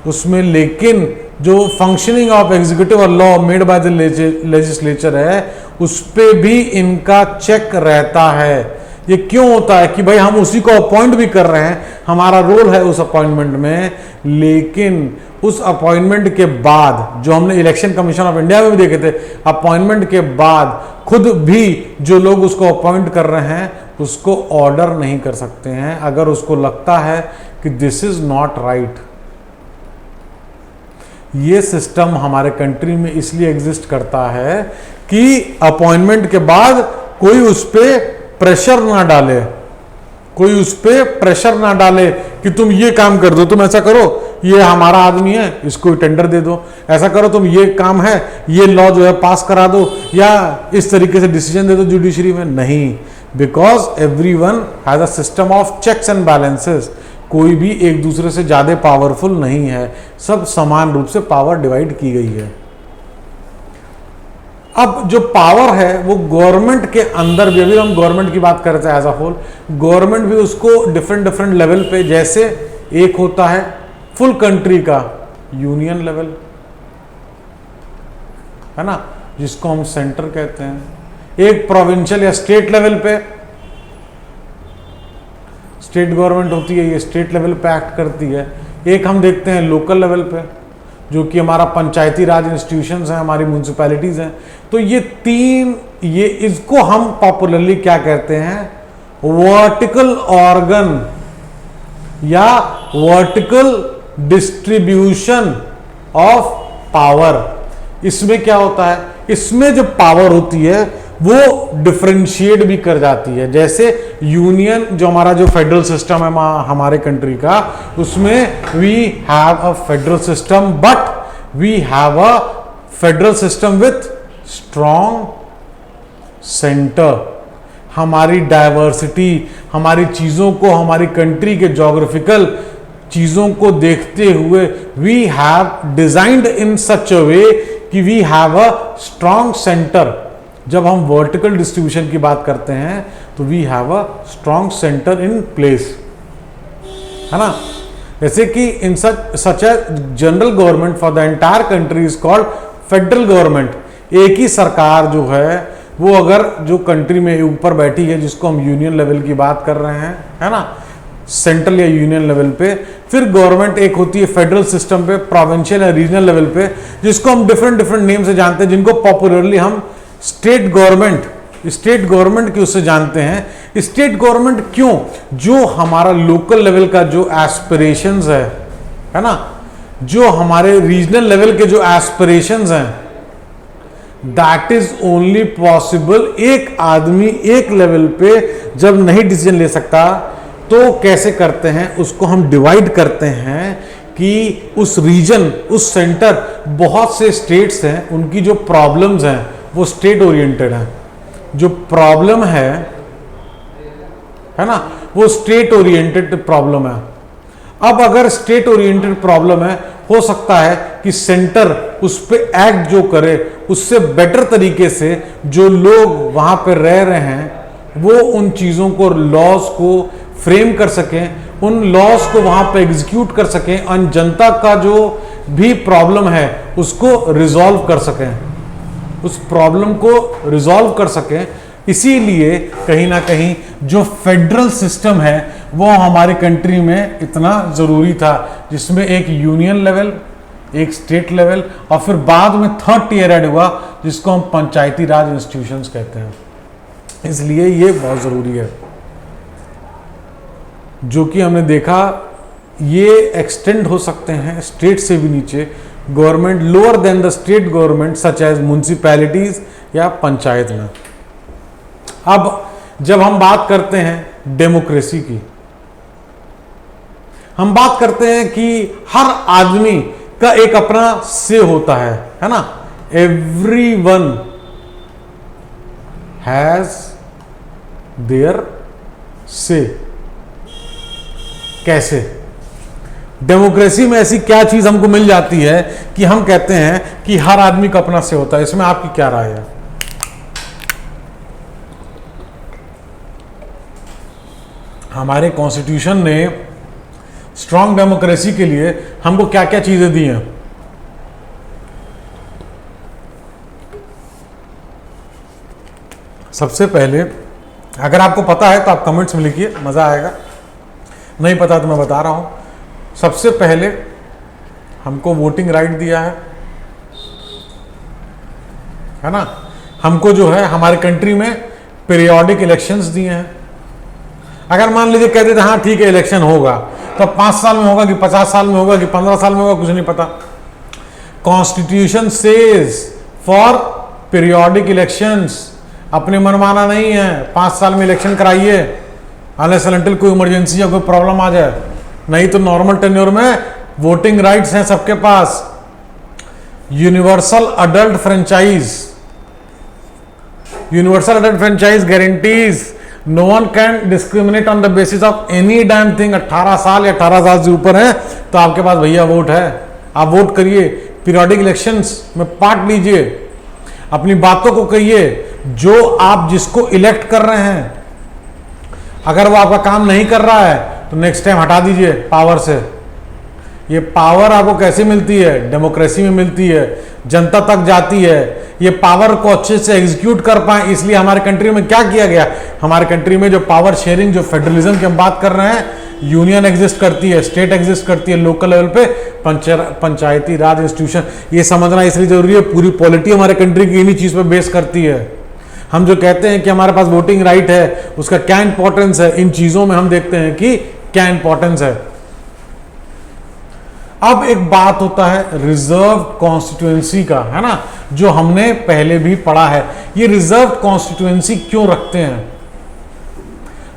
उसमें, लेकिन जो फंक्शनिंग ऑफ एग्जीक्यूटिव और law made by the legislature है, उस पे भी इनका चेक रहता है। ये क्यों होता है कि भाई हम उसी को अपॉइंट भी कर रहे हैं, हमारा रोल है उस अपॉइंटमेंट में, लेकिन उस अपॉइंटमेंट के बाद, जो हमने इलेक्शन कमीशन ऑफ इंडिया में भी देखे थे, अपॉइंटमेंट के बाद खुद भी जो लोग उसको अपॉइंट कर रहे हैं उसको ऑर्डर नहीं कर सकते हैं अगर उसको लगता है कि दिस इज नॉट राइट। ये सिस्टम हमारे कंट्री में इसलिए एग्जिस्ट करता है कि अपॉइंटमेंट के बाद कोई उस पर प्रेशर ना डाले कि तुम ये काम कर दो, तुम ऐसा करो, ये हमारा आदमी है, इसको टेंडर दे दो, ऐसा करो, तुम ये काम है, ये लॉ जो है पास करा दो, या इस तरीके से डिसीजन दे दो जुडिशरी में। नहीं, because everyone has a system of checks and balances. कोई भी एक दूसरे से ज्यादा पावरफुल नहीं है, सब समान रूप से पावर डिवाइड की गई है। अब जो पावर है वो गवर्नमेंट के अंदर भी, अभी हम गवर्नमेंट की बात कर रहे थे एज अ होल, गवर्नमेंट भी उसको डिफरेंट लेवल पे, जैसे एक होता है फुल कंट्री का यूनियन लेवल, है ना, जिसको हम सेंटर कहते हैं, एक प्रोविंशियल या स्टेट लेवल पे स्टेट गवर्नमेंट होती है, ये स्टेट लेवल पे एक्ट करती है। एक हम देखते हैं लोकल लेवल पे, जो कि हमारा पंचायती राज इंस्टीट्यूशंस हैं, हमारी म्यूनिसिपैलिटीज हैं। तो ये तीन, ये इसको हम पॉपुलरली क्या कहते हैं, वर्टिकल ऑर्गन या वर्टिकल डिस्ट्रीब्यूशन ऑफ पावर। इसमें क्या होता है, इसमें जो पावर होती है वो डिफरेंशिएट भी कर जाती है। जैसे यूनियन, जो हमारा जो फेडरल सिस्टम है हमारे कंट्री का, उसमें we have a federal system, but we have a federal system with strong centre. हमारी डाइवर्सिटी, हमारी चीजों को, हमारी कंट्री के ज्योग्राफिकल चीजों को देखते हुए we have designed in such a way कि we have a strong centre. जब हम वर्टिकल डिस्ट्रीब्यूशन की बात करते हैं तो we have a strong centre in place, है ना। जैसे कि in such a general government for the entire country is called federal government. एक ही सरकार जो है वो अगर जो कंट्री में ऊपर बैठी है, जिसको हम यूनियन लेवल की बात कर रहे हैं, है ना, सेंट्रल या यूनियन लेवल पे, फिर गवर्नमेंट एक होती है फेडरल सिस्टम पे, प्रोविंशियल या रीजनल लेवल पे, जिसको हम डिफरेंट डिफरेंट नेम से जानते हैं, जिनको पॉपुलरली हम स्टेट गवर्नमेंट की उससे जानते हैं। स्टेट गवर्नमेंट क्यों? जो हमारा लोकल लेवल का जो एस्पिरेशंस है ना, जो हमारे रीजनल लेवल के जो एस्पिरेशंस हैं, दैट इज ओनली पॉसिबल। एक आदमी एक लेवल पे जब नहीं डिसीजन ले सकता तो कैसे करते हैं, उसको हम डिवाइड करते हैं कि उस रीजन, उस सेंटर, बहुत से स्टेट्स हैं, उनकी जो प्रॉब्लम्स हैं वो स्टेट ओरिएंटेड हैं। जो प्रॉब्लम है ना, वो स्टेट ओरिएंटेड प्रॉब्लम है। अब अगर स्टेट ओरिएंटेड प्रॉब्लम है, हो सकता है कि सेंटर उस पे एक्ट जो करे, उससे बेटर तरीके से जो लोग वहां पे रह रहे हैं वो उन चीजों को, लॉज को फ्रेम कर सकें, उन लॉज को वहां पे एग्जीक्यूट कर सकें, और जनता का जो भी प्रॉब्लम है उसको रिजॉल्व कर सकें, उस प्रॉब्लम को रिजॉल्व कर सकें। इसीलिए कहीं ना कहीं जो फेडरल सिस्टम है वो हमारी कंट्री में इतना जरूरी था, जिसमें एक यूनियन लेवल, एक स्टेट लेवल, और फिर बाद में थर्ड टियर ऐड हुआ जिसको हम पंचायती राज इंस्टीट्यूशंस कहते हैं। इसलिए ये बहुत जरूरी है, जो कि हमने देखा ये एक्सटेंड हो सकते हैं स्टेट से भी नीचे, government lower than the state government such as municipalities या पंचायत में। अब जब हम बात करते हैं डेमोक्रेसी की, हम बात करते हैं कि हर आदमी का एक अपना से होता है ना, एवरीवन हैज देयर से। कैसे? डेमोक्रेसी में ऐसी क्या चीज हमको मिल जाती है कि हम कहते हैं कि हर आदमी का अपना से होता है? इसमें आपकी क्या राय है? हमारे कॉन्स्टिट्यूशन ने स्ट्रांग डेमोक्रेसी के लिए हमको क्या क्या चीजें दी हैं? सबसे पहले, अगर आपको पता है तो आप कमेंट्स में लिखिए, मजा आएगा। नहीं पता तो मैं बता रहा हूं। सबसे पहले हमको वोटिंग राइट दिया है ना। हमको जो है हमारे कंट्री में पीरियोडिक इलेक्शंस दिए हैं। अगर मान लीजिए कह देते हाँ ठीक है इलेक्शन होगा, तो 5 साल में होगा कि 50 साल में होगा कि 15 साल में होगा, कुछ नहीं पता। Constitution says for periodic elections. अपने मनमाना नहीं है 5 साल में इलेक्शन कराइए, अनलेस अनटिल कोई इमरजेंसी या कोई प्रॉब्लम आ जाए, नहीं तो नॉर्मल टेन्योर में वोटिंग राइट्स हैं सबके पास। Universal adult franchise, universal adult franchise guarantees no one can discriminate on the basis of any damn thing. 18 साल या 18 साल से ऊपर है तो आपके पास भैया वोट है, आप वोट करिए, पीरियोडिक इलेक्शंस में पार्ट लीजिए, अपनी बातों को कहिए। जो आप जिसको इलेक्ट कर रहे हैं, अगर वो आपका काम नहीं कर रहा है तो नेक्स्ट टाइम हटा दीजिए पावर से। ये पावर आपको कैसे मिलती है? डेमोक्रेसी में मिलती है, जनता तक जाती है। ये पावर को अच्छे से एग्जीक्यूट कर पाए, इसलिए हमारे कंट्री में क्या किया गया, हमारे कंट्री में जो पावर शेयरिंग, जो फेडरलिज्म की हम बात कर रहे हैं, यूनियन एग्जिस्ट करती है, स्टेट एग्जिस्ट करती है, लोकल लेवल पे पंचायती राज इंस्टीट्यूशन। ये समझना इसलिए जरूरी है, पूरी पॉलिटी हमारे कंट्री की इन्हीं चीज पे बेस करती है। हम जो कहते हैं कि हमारे पास वोटिंग राइट है, उसका क्या इंपॉर्टेंस है, इन चीजों में हम देखते हैं कि क्या इंपॉर्टेंस है। अब एक बात होता है रिजर्व कॉन्स्टिट्यूएंसी का, है ना, जो हमने पहले भी पढ़ा है। ये रिजर्व कॉन्स्टिट्यूएंसी क्यों रखते हैं?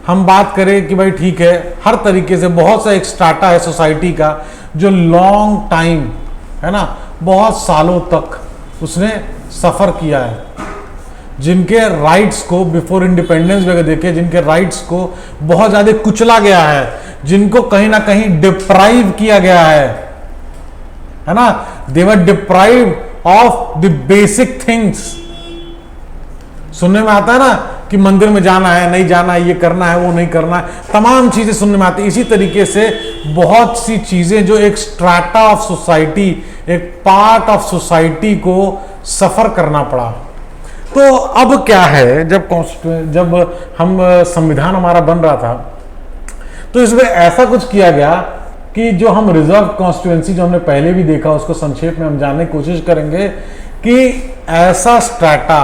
हम बात करें कि भाई ठीक है, हर तरीके से बहुत सा एक स्टार्टा है सोसाइटी का जो लॉन्ग टाइम, है ना, बहुत सालों तक उसने सफर किया है, जिनके राइट्स को बिफोर इंडिपेंडेंस भी अगर देखें, जिनके राइट्स को बहुत ज्यादा कुचला गया है, जिनको कहीं ना कहीं डिप्राइव किया गया है ना, they were deprived of the basic things. सुनने में आता है ना कि मंदिर में जाना है, नहीं जाना है, ये करना है, वो नहीं करना है, तमाम चीजें सुनने में आती है। इसी तरीके से बहुत सी चीजें जो एक स्ट्राटा ऑफ सोसाइटी, एक पार्ट ऑफ सोसाइटी को सफर करना पड़ा। तो अब क्या है, जब हम संविधान हमारा बन रहा था तो इसमें ऐसा कुछ किया गया कि जो हम रिजर्व कॉन्स्टिट्यूएंसी जो हमने पहले भी देखा उसको संक्षेप में हम जानने की कोशिश करेंगे कि ऐसा स्ट्राटा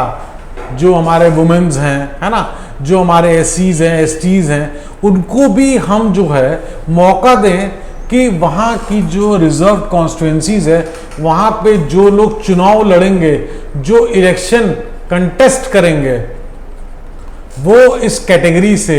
जो हमारे वुमेन्स हैं, है ना, जो हमारे एससीज हैं, एसटीज हैं, उनको भी हम जो है मौका दें कि वहाँ की जो रिजर्व कॉन्स्टिट्यूएंसीज है वहाँ पे जो लोग चुनाव लड़ेंगे, जो इलेक्शन कंटेस्ट करेंगे, वो इस कैटेगरी से,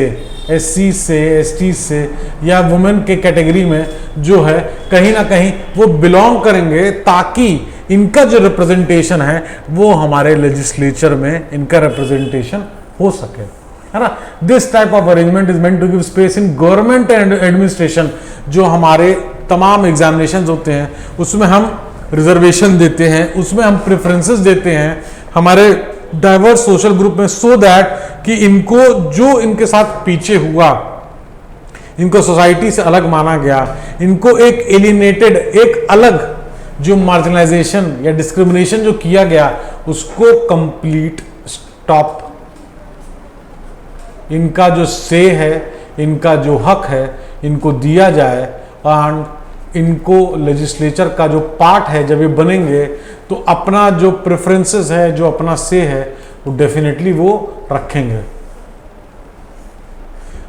एससी से, एसटी से या वुमेन के कैटेगरी में जो है कहीं ना कहीं वो बिलोंग करेंगे, ताकि इनका जो रिप्रेजेंटेशन है वो हमारे लेजिस्लेचर में इनका रिप्रेजेंटेशन हो सके, है ना। This type of arrangement is meant to give space in government and administration. जो हमारे तमाम एग्जामिनेशंस होते हैं उसमें हम रिजर्वेशन देते हैं, उसमें हम प्रेफरेंसेस देते हैं हमारे डाइवर्स सोशल ग्रुप में, सो दैट कि इनको जो इनके साथ पीछे हुआ, इनको सोसाइटी से अलग माना गया, इनको एक एलिनेटेड, एक अलग जो मार्जिनलाइजेशन या डिस्क्रिमिनेशन जो किया गया उसको कंप्लीट स्टॉप, इनका जो से है, इनका जो हक है, इनको दिया जाए। एंड इनको लेजिस्लेचर का जो पार्ट है जब ये बनेंगे तो अपना जो प्रेफरेंसेस है, जो अपना से है, वो डेफिनेटली वो रखेंगे।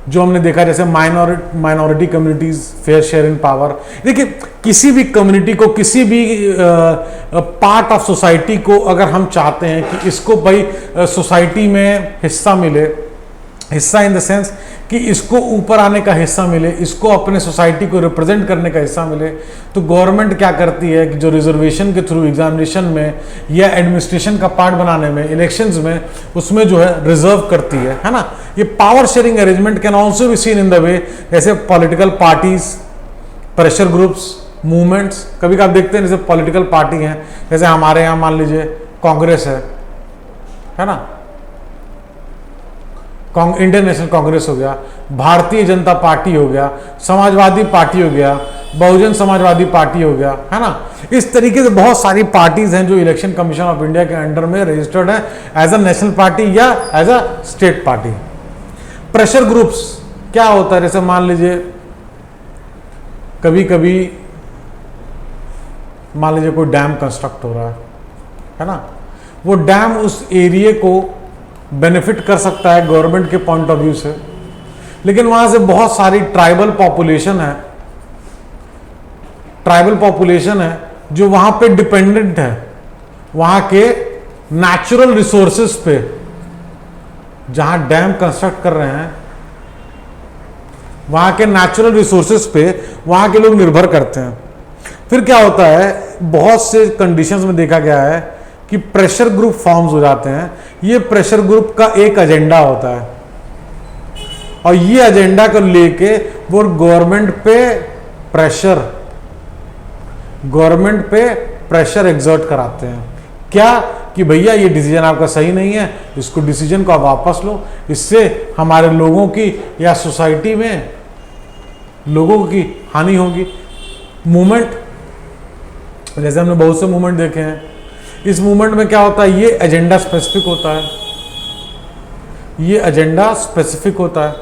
जो हमने देखा जैसे minority communities fair share in power. देखिए, किसी भी कम्युनिटी को, किसी भी पार्ट ऑफ सोसाइटी को अगर हम चाहते हैं कि इसको भाई सोसाइटी में हिस्सा मिले, हिस्सा इन द सेंस कि इसको ऊपर आने का हिस्सा मिले, इसको अपने सोसाइटी को रिप्रेजेंट करने का हिस्सा मिले, तो गवर्नमेंट क्या करती है कि जो रिजर्वेशन के थ्रू एग्जामिनेशन में या एडमिनिस्ट्रेशन का पार्ट बनाने में, इलेक्शंस में, उसमें जो है रिजर्व करती है ना। ये power sharing arrangement can also be seen in the way, जैसे political parties, pressure groups, movements. कभी कभी देखते हैं जैसे पॉलिटिकल पार्टी हैं, जैसे हमारे यहाँ मान लीजिए कांग्रेस है ना, इंडियन नेशनल कांग्रेस हो गया, भारतीय जनता पार्टी हो गया, समाजवादी पार्टी हो गया, बहुजन समाजवादी पार्टी हो गया, है ना। इस तरीके से बहुत सारी पार्टीज हैं जो इलेक्शन कमीशन ऑफ इंडिया के अंडर में रजिस्टर्ड है एज अ नेशनल पार्टी या as a state party. Pressure groups क्या होता है, जैसे मान लीजिए कभी कभी मान लीजिए कोई डैम कंस्ट्रक्ट हो रहा है ना, वो डैम उस एरिया को बेनिफिट कर सकता है गवर्नमेंट के पॉइंट ऑफ व्यू से, लेकिन वहां से बहुत सारी ट्राइबल पॉपुलेशन है जो वहां पे डिपेंडेंट है, वहां के नेचुरल रिसोर्सेस पे। जहां डैम कंस्ट्रक्ट कर रहे हैं वहां के नेचुरल रिसोर्सेस पे वहां के लोग निर्भर करते हैं। फिर क्या होता है, बहुत से कंडीशंस में देखा गया है कि प्रेशर ग्रुप फॉर्म्स हो जाते हैं। ये प्रेशर ग्रुप का एक एजेंडा होता है और ये एजेंडा को लेके वो गवर्नमेंट पे प्रेशर एग्जर्ट कराते हैं। क्या कि भैया ये डिसीजन आपका सही नहीं है, इसको डिसीजन को आप वापस लो, इससे हमारे लोगों की या सोसाइटी में लोगों की हानि होगी। मूवमेंट, जैसे हमने बहुत से मूवमेंट देखे हैं, इस मूवमेंट में क्या होता है, ये एजेंडा स्पेसिफिक होता है, ये एजेंडा स्पेसिफिक होता है।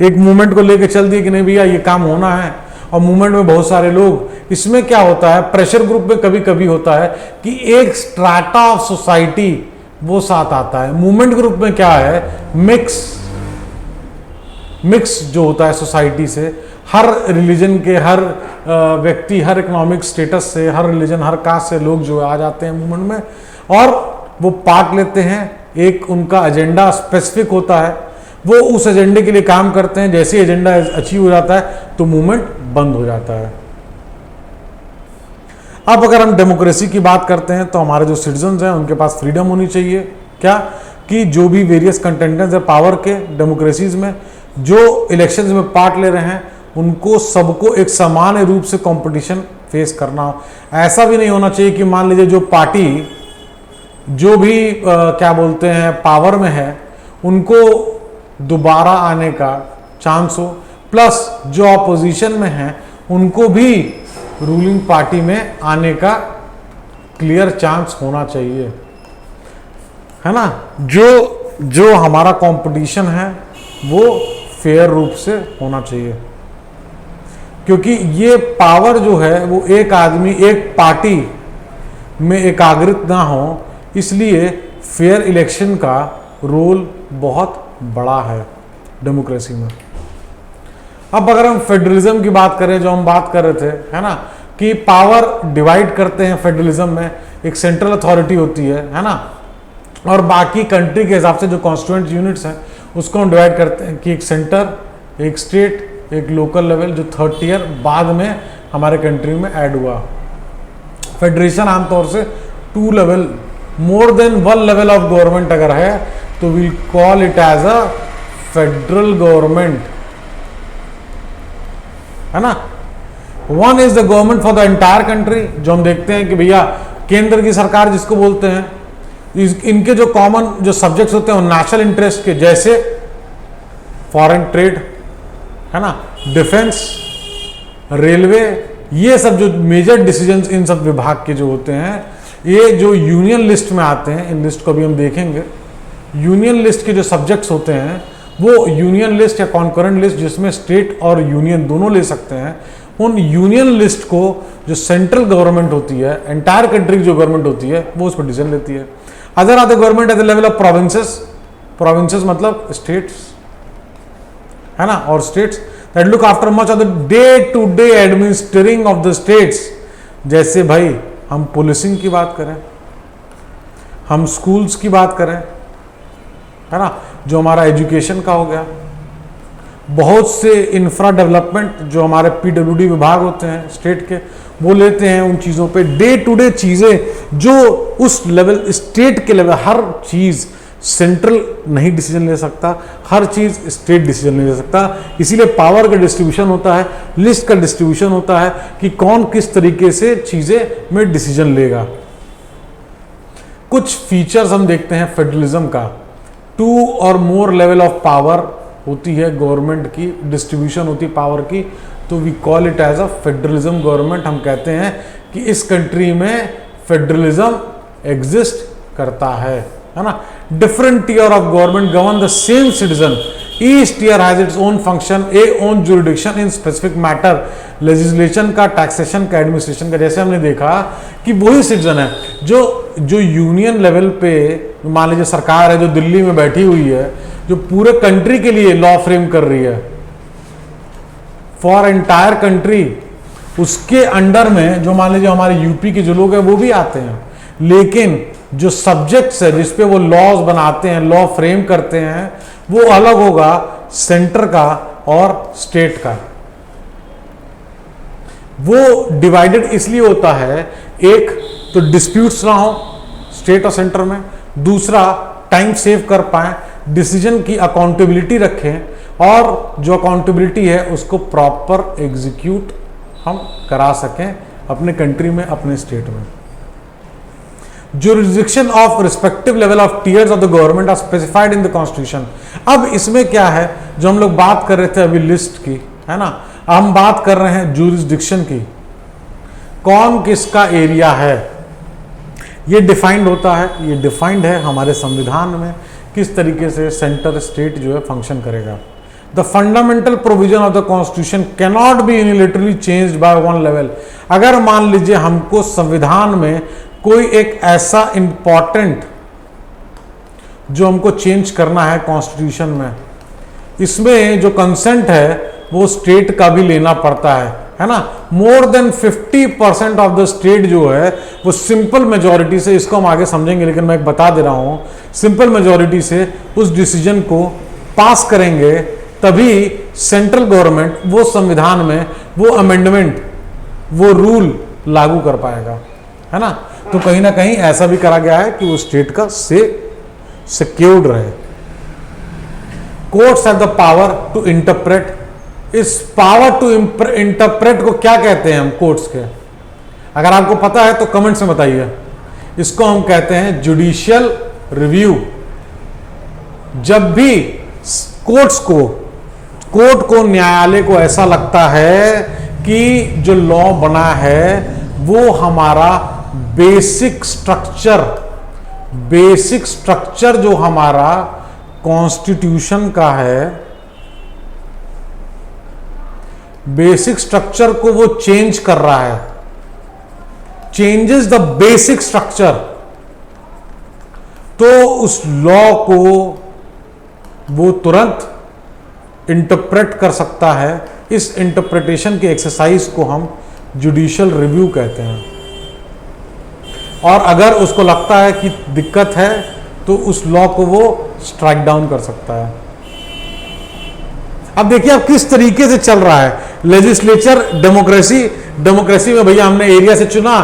एक मूवमेंट को लेके चल दिए कि नहीं भैया ये काम होना है, और मूवमेंट में बहुत सारे लोग। इसमें क्या होता है, प्रेशर ग्रुप में कभी कभी होता है कि एक स्ट्राटा ऑफ सोसाइटी वो साथ आता है। मूवमेंट ग्रुप में क्या है, मिक्स जो होता है सोसाइटी से, हर रिलीजन के, हर व्यक्ति, हर इकोनॉमिक स्टेटस से, हर रिलीजन, हर कास्ट से लोग जो आ जाते हैं मूवमेंट में और वो पार्ट लेते हैं। एक उनका एजेंडा स्पेसिफिक होता है, वो उस एजेंडे के लिए काम करते हैं। जैसे एजेंडा अचीव हो जाता है तो मूवमेंट बंद हो जाता है। अब अगर हम डेमोक्रेसी की बात करते हैं तो हमारे जो सिटीजन्स हैं उनके पास फ्रीडम होनी चाहिए। क्या कि जो भी वेरियस कंटेंडेंट्स है पावर के डेमोक्रेसीज में, जो इलेक्शंस में पार्ट ले रहे हैं, उनको सबको एक समान रूप से कंपटीशन फेस करना हो। ऐसा भी नहीं होना चाहिए कि मान लीजिए जो पार्टी जो भी क्या बोलते हैं पावर में है, उनको दोबारा आने का चांस हो, प्लस जो ऑपोजिशन में हैं उनको भी रूलिंग पार्टी में आने का क्लियर चांस होना चाहिए, है ना। जो हमारा कंपटीशन है वो फेयर रूप से होना चाहिए, क्योंकि ये पावर जो है वो एक आदमी एक पार्टी में एकाग्रित ना हो, इसलिए फेयर इलेक्शन का रोल बहुत बड़ा है डेमोक्रेसी में। अब अगर हम फेडरलिज्म की बात करें, जो हम बात कर रहे थे, है ना, कि पावर डिवाइड करते हैं फेडरलिज्म में, एक सेंट्रल अथॉरिटी होती है ना, और बाकी कंट्री के हिसाब से जो कॉन्स्टिट्यूएंट यूनिट्स हैं उसको हम डिवाइड करते हैं कि एक सेंटर, एक स्टेट, एक लोकल लेवल, जो थर्ड टियर बाद में हमारे कंट्री में ऐड हुआ। फेडरेशन आमतौर से 2 level, more than 1 level of government अगर है तो we'll call it as a federal government, है ना। 1 is the government for the entire country, जो हम देखते हैं कि भैया केंद्र की सरकार जिसको बोलते हैं, इनके जो कॉमन जो सब्जेक्ट्स होते हैं नेशनल इंटरेस्ट के, जैसे फॉरेन ट्रेड, है ना, डिफेंस, रेलवे, ये सब जो मेजर डिसीजंस इन सब विभाग के जो होते हैं, ये जो यूनियन लिस्ट में आते हैं, इन लिस्ट को भी हम देखेंगे। यूनियन लिस्ट के जो सब्जेक्ट्स होते हैं वो यूनियन लिस्ट या कॉन्करेंट लिस्ट, जिसमें स्टेट और यूनियन दोनों ले सकते हैं, उन यूनियन लिस्ट को जो सेंट्रल गवर्नमेंट होती है, एंटायर कंट्री की जो गवर्नमेंट होती है, वो उस पर डिसीजन लेती है। Other are the government at the level of provinces, provinces मतलब स्टेट्स, है ना, और states that look after much of the day to day administering of the states. जैसे भाई हम पुलिसिंग की बात करें, हम स्कूल्स की बात करें, है ना, जो हमारा एजुकेशन का हो गया, बहुत से इंफ्रा डेवलपमेंट जो हमारे पीडब्ल्यूडी विभाग होते हैं स्टेट के, वो लेते हैं उन चीज़ों पे। डे टू डे चीज़ें जो उस लेवल, स्टेट के लेवल, हर चीज़ सेंट्रल नहीं डिसीजन ले सकता, हर चीज़ स्टेट डिसीजन नहीं ले सकता। इसीलिए पावर का डिस्ट्रीब्यूशन होता है, लिस्ट का डिस्ट्रीब्यूशन होता है कि कौन किस तरीके से चीज़ें में डिसीजन लेगा। कुछ फीचर्स हम देखते हैं फेडरलिज्म का। 2 और मोर लेवल ऑफ पावर होती है गवर्नमेंट की, डिस्ट्रीब्यूशन होती है पावर की, तो we call it as a federalism government. हम कहते हैं कि इस कंट्री में फेडरलिज्म एग्जिस्ट करता है ना। Different tier of government govern the same citizen, each tier has its own function, a own jurisdiction in specific matter, legislation का, टैक्सेशन का, एडमिनिस्ट्रेशन का। जैसे हमने देखा कि वही सिटीजन है जो यूनियन लेवल पे, मान लीजिए सरकार है जो दिल्ली में बैठी हुई है, जो पूरे कंट्री के लिए लॉ फ्रेम कर रही है फॉर एंटायर कंट्री, उसके अंडर में जो मान लीजिए हमारे यूपी के जो लोग हैं वो भी आते हैं, लेकिन जो सब्जेक्ट्स है जिसपे वो लॉज बनाते हैं, लॉ फ्रेम करते हैं, वो अलग होगा सेंटर का और स्टेट का। वो डिवाइडेड इसलिए होता है, एक तो डिस्प्यूट्स ना हो स्टेट और सेंटर में, दूसरा टाइम सेव कर पाए, डिसीजन की अकाउंटेबिलिटी रखें, और जो अकाउंटेबिलिटी है उसको प्रॉपर एग्जीक्यूट हम करा सकें अपने कंट्री में, अपने स्टेट में। Jurisdiction of respective level of tiers of the government are specified in the constitution. अब इसमें क्या है, जो हम लोग बात कर रहे थे अभी लिस्ट की, है ना, हम बात कर रहे हैं जुरिडिक्शन की, कौन किसका एरिया है, ये डिफाइंड होता है, ये डिफाइंड है हमारे संविधान में, किस तरीके से सेंटर स्टेट जो है फंक्शन करेगा। The fundamental provision of the constitution cannot be unilaterally changed by 1 level. अगर मान लीजिए हमको संविधान में कोई एक ऐसा इंपॉर्टेंट जो हमको चेंज करना है कॉन्स्टिट्यूशन में, इसमें जो कंसेंट है वो स्टेट का भी लेना पड़ता है ना। More than 50% of the state जो है वो सिंपल मेजॉरिटी से, इसको हम आगे समझेंगे लेकिन मैं एक बता दे रहा हूं, सिंपल मेजॉरिटी से उस डिसीजन को पास करेंगे, तभी सेंट्रल गवर्नमेंट वो संविधान में वो अमेंडमेंट, वो रूल लागू कर पाएगा, है ना। तो कहीं ना कहीं ऐसा भी करा गया है कि वो स्टेट का से सिक्योर्ड रहे। Courts have the power to interpret. इस पावर टू इंटरप्रेट को क्या कहते हैं हम कोर्ट्स के? अगर आपको पता है तो कमेंट्स में बताइए। इसको हम कहते हैं जुडिशियल रिव्यू। जब भी कोर्ट को न्यायालय को ऐसा लगता है कि जो लॉ बना है वो हमारा बेसिक स्ट्रक्चर जो हमारा कॉन्स्टिट्यूशन का है, बेसिक स्ट्रक्चर को वो चेंज कर रहा है, चेंजेस द बेसिक स्ट्रक्चर, तो उस लॉ को वो तुरंत इंटरप्रेट कर सकता है। इस इंटरप्रिटेशन के एक्सरसाइज को हम जुडिशियल रिव्यू कहते हैं। और अगर उसको लगता है कि दिक्कत है तो उस लॉ को वो स्ट्राइक डाउन कर सकता है। अब देखिए अब किस तरीके से चल रहा है लेजिस्लेचर। डेमोक्रेसी में भैया हमने एरिया से चुना,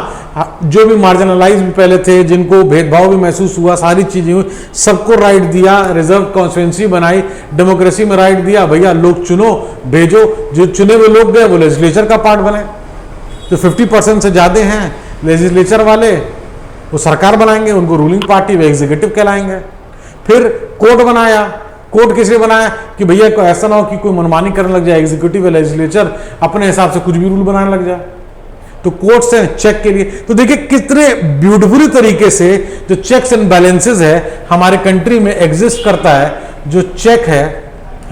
जो भी मार्जिनलाइज भी पहले थे, जिनको भेदभाव भी महसूस हुआ, सारी चीजें हुई, सबको राइट दिया, रिजर्व कॉन्स्टिट्यूंसी बनाई, डेमोक्रेसी में राइट दिया, भैया लोग चुनो, भेजो, जो चुने हुए लोग गए वो लेजिस्लेचर का पार्ट बने। जो 50% से ज्यादा हैं लेजिस्लेचर वाले वो सरकार बनाएंगे, उनको रूलिंग पार्टी व एग्जीक्यूटिव कहलाएंगे। फिर कोर्ट बनाया, कोर्ट किसने बनाया कि भैया को ऐसा ना हो कि कोई मनमानी करने लग जाए, एग्जीक्यूटिव व लेजिस्लेचर अपने हिसाब से कुछ भी रूल बनाने लग जाए, तो कोर्ट से चेक के लिए। तो देखिए कितने ब्यूटीफुली तरीके से जो चेक्स एंड बैलेंसेस है हमारे कंट्री में एग्जिस्ट करता है। जो चेक है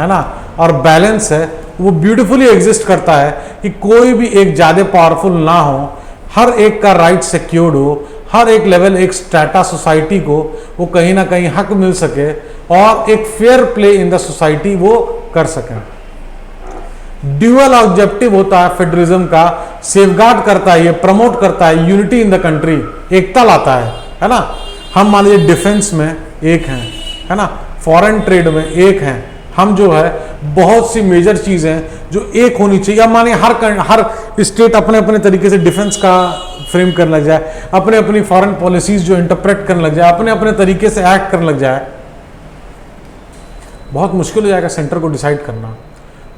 ना, और बैलेंस है, वो ब्यूटीफुली एग्जिस्ट करता है कि कोई भी एक ज्यादा पावरफुल ना हो, हर एक का राइट सिक्योर्ड हो, हर एक लेवल, एक स्टेटा सोसाइटी को वो कहीं ना कहीं हक मिल सके और एक fair play in the society वो कर सके। ड्यूअल ऑब्जेक्टिव होता है फेडरलिज्म का, सेफगार्ड करता है, ये प्रमोट करता है यूनिटी इन द कंट्री, एकता लाता है ना। हम मान लीजिए डिफेंस में एक हैं, है ना, फॉरेन ट्रेड में एक हैं, हम जो है बहुत सी मेजर चीजें जो एक होनी चाहिए। अब मानिए हर स्टेट अपने अपने तरीके से डिफेंस का फ्रेम करने लग जाए, अपने अपनी फॉरेन पॉलिसीज जो इंटरप्रेट करने लग जाए, अपने अपने तरीके से एक्ट करने लग जाए, बहुत मुश्किल हो जाएगा सेंटर को डिसाइड करना।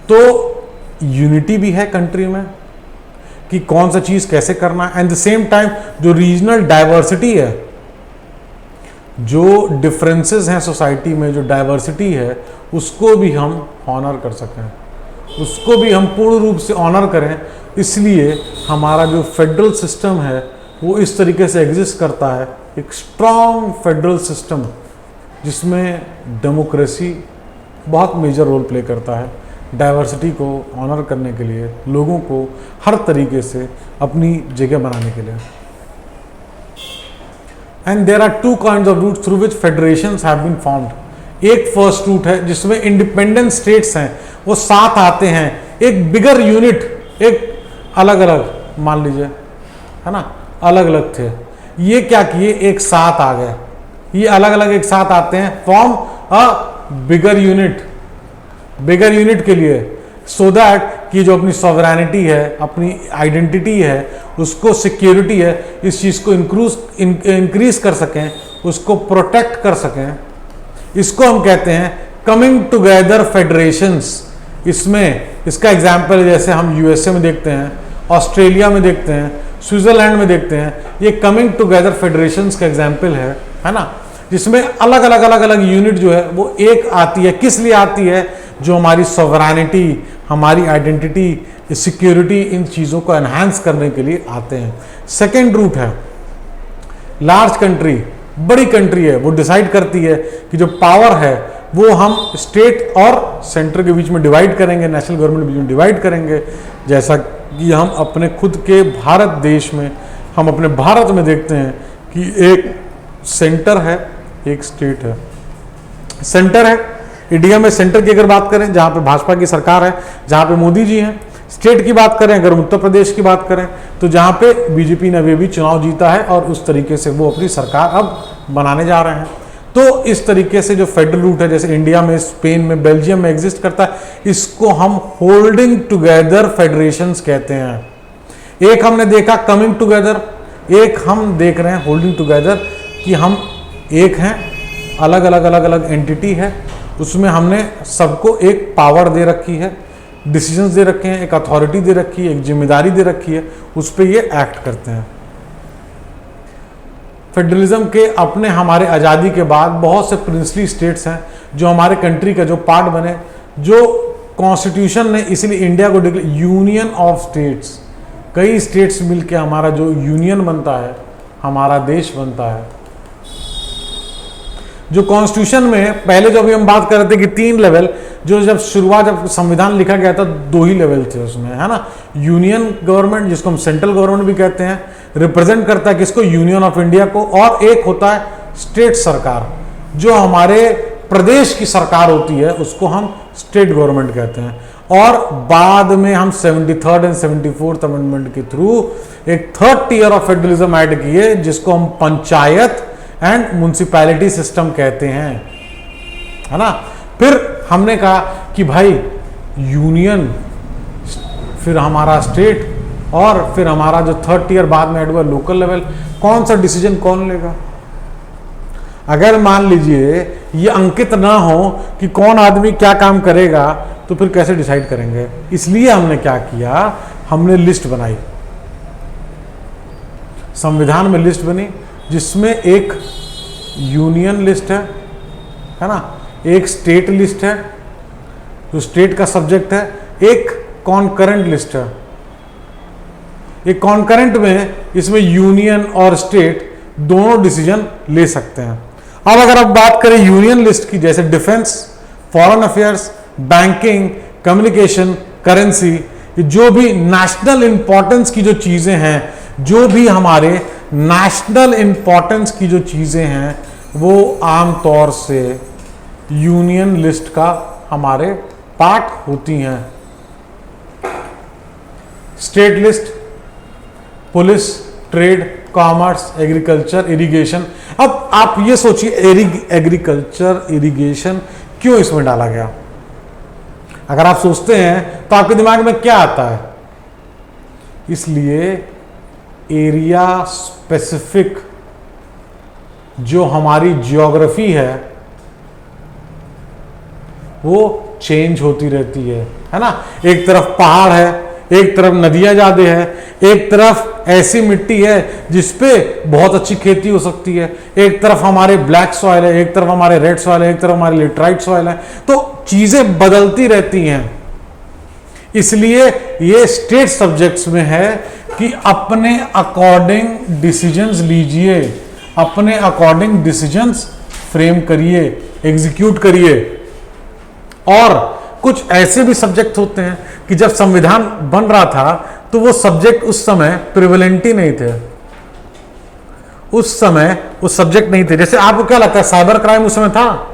तो यूनिटी भी है कंट्री में कि कौन सा चीज कैसे करना है, एंड द सेम टाइम जो रीजनल डाइवर्सिटी है, जो डिफरेंसेस हैं सोसाइटी में, जो डाइवर्सिटी है, उसको भी हम ऑनर कर सकें, उसको भी हम पूर्ण रूप से ऑनर करें। इसलिए हमारा जो फेडरल सिस्टम है वो इस तरीके से एग्जिस्ट करता है, एक स्ट्रॉन्ग फेडरल सिस्टम जिसमें डेमोक्रेसी बहुत मेजर रोल प्ले करता है, डाइवर्सिटी को ऑनर करने के लिए, लोगों को हर तरीके से अपनी जगह बनाने के लिए। And there are two kinds of routes through which federations have been formed. एक फर्स्ट रूट है जिसमें इंडिपेंडेंट स्टेट्स हैं वो साथ आते हैं, एक बिगर यूनिट, एक अलग अलग मान लीजिए, है ना, अलग अलग थे, ये क्या किए, एक साथ आ गए, ये अलग अलग एक साथ आते हैं, form a bigger unit, bigger unit के लिए, सो दैट कि जो अपनी सॉवरेनिटी है, अपनी आइडेंटिटी है, उसको सिक्योरिटी है, इस चीज को इंक्रीज कर सकें, उसको प्रोटेक्ट कर सकें। इसको हम कहते हैं कमिंग टुगेदर फेडरेशंस। इसमें इसका एग्जाम्पल जैसे हम यूएसए में देखते हैं, ऑस्ट्रेलिया में देखते हैं, स्विट्जरलैंड में देखते हैं, ये कमिंग टुगेदर फेडरेशंस का एग्जाम्पल है ना, जिसमें अलग अलग यूनिट जो है वो एक आती है। किस लिए आती है? जो हमारी सॉवरेनिटी, हमारी आइडेंटिटी, सिक्योरिटी, इन चीज़ों को एनहांस करने के लिए आते हैं। सेकेंड रूट है लार्ज कंट्री, बड़ी कंट्री है, वो डिसाइड करती है कि जो पावर है वो हम स्टेट और सेंटर के बीच में डिवाइड करेंगे, नेशनल गवर्नमेंट के बीच में डिवाइड करेंगे। जैसा कि हम अपने खुद के भारत देश में, हम अपने भारत में देखते हैं कि एक सेंटर है, एक स्टेट है। सेंटर है, इंडिया में सेंटर की अगर बात करें जहां पे भाजपा की सरकार है, जहां पे मोदी जी हैं। स्टेट की बात करें, अगर उत्तर प्रदेश की बात करें, तो जहां पे बीजेपी ने अभी भी चुनाव जीता है और उस तरीके से वो अपनी सरकार अब बनाने जा रहे हैं। तो इस तरीके से जो फेडरल रूट है, जैसे इंडिया में, स्पेन में, बेल्जियम में एग्जिस्ट करता है, इसको हम होल्डिंग टुगेदर फेडरेशंस कहते हैं। एक हमने देखा कमिंग टुगेदर, एक हम देख रहे हैं होल्डिंग टुगेदर, कि हम एक हैं, अलग अलग एंटिटी है, उसमें हमने सबको एक पावर दे रखी है, डिसीजंस दे रखे हैं, एक अथॉरिटी दे रखी है, एक जिम्मेदारी दे रखी है, उस पर ये एक्ट करते हैं। फेडरलिज्म के अपने हमारे आज़ादी के बाद बहुत से प्रिंसली स्टेट्स हैं जो हमारे कंट्री का जो पार्ट बने, जो कॉन्स्टिट्यूशन ने इसलिए इंडिया को डिक्लेयर यूनियन ऑफ स्टेट्स, कई स्टेट्स मिलके हमारा जो यूनियन बनता है, हमारा देश बनता है। जो कॉन्स्टिट्यूशन में पहले जो अभी हम बात कर रहे थे कि 3 लेवल, जो जब संविधान लिखा गया था 2 ही लेवल थे उसमें, है ना। यूनियन गवर्नमेंट जिसको हम सेंट्रल गवर्नमेंट भी कहते हैं, रिप्रेजेंट करता है किसको, यूनियन ऑफ इंडिया को, और एक होता है स्टेट सरकार, जो हमारे प्रदेश की सरकार होती है, उसको हम स्टेट गवर्नमेंट कहते हैं। और बाद में हम 73rd एंड 74th अमेंडमेंट के थ्रू एक 3rd tier of federalism add किए, जिसको हम पंचायत एंड म्युनिसिपैलिटी सिस्टम कहते हैं, है ना। फिर हमने कहा कि भाई यूनियन, फिर हमारा स्टेट, और फिर हमारा जो 3rd टियर बाद में ऐड हुआ लोकल लेवल। कौन सा डिसीजन कौन लेगा? अगर मान लीजिए ये अंकित ना हो कि कौन आदमी क्या काम करेगा, तो फिर कैसे डिसाइड करेंगे? इसलिए हमने क्या किया, हमने लिस्ट बनाई, संविधान में लिस्ट बनी, जिसमें एक यूनियन लिस्ट है ना, एक स्टेट लिस्ट है जो स्टेट का सब्जेक्ट है, एक कॉन्करेंट लिस्ट है। एक कॉन्करेंट में इसमें यूनियन और स्टेट दोनों डिसीजन ले सकते हैं। अब अगर आप बात करें यूनियन लिस्ट की, जैसे defence, foreign affairs, banking, communication, currency, जो भी नेशनल इंपॉर्टेंस की जो चीजें हैं, जो भी हमारे नेशनल इंपॉर्टेंस की जो चीजें हैं, वो आमतौर से यूनियन लिस्ट का हमारे पार्ट होती हैं। State list, police, trade, commerce, agriculture, irrigation. अब आप ये सोचिए एग्रीकल्चर, इरिगेशन क्यों इसमें डाला गया? अगर आप सोचते हैं तो आपके दिमाग में क्या आता है? इसलिए एरिया स्पेसिफिक जो हमारी जियोग्राफी है वो चेंज होती रहती है ना। एक तरफ पहाड़ है, एक तरफ नदियां ज्यादा है, एक तरफ ऐसी मिट्टी है जिसपे बहुत अच्छी खेती हो सकती है, एक तरफ हमारे ब्लैक सॉइल है, एक तरफ हमारे रेड सॉइल है, एक तरफ हमारे लेटराइट सॉइल है। तो चीजें बदलती रहती हैं। इसलिए ये स्टेट सब्जेक्ट्स में है कि अपने अकॉर्डिंग डिसीजंस लीजिए, अपने अकॉर्डिंग डिसीजंस फ्रेम करिए, एग्जीक्यूट करिए। और कुछ ऐसे भी सब्जेक्ट होते हैं कि जब संविधान बन रहा था तो वो सब्जेक्ट उस समय प्रिवेलेंट ही नहीं थे, उस समय वो सब्जेक्ट नहीं थे। जैसे आपको क्या लगता है साइबर क्राइम उस समय था?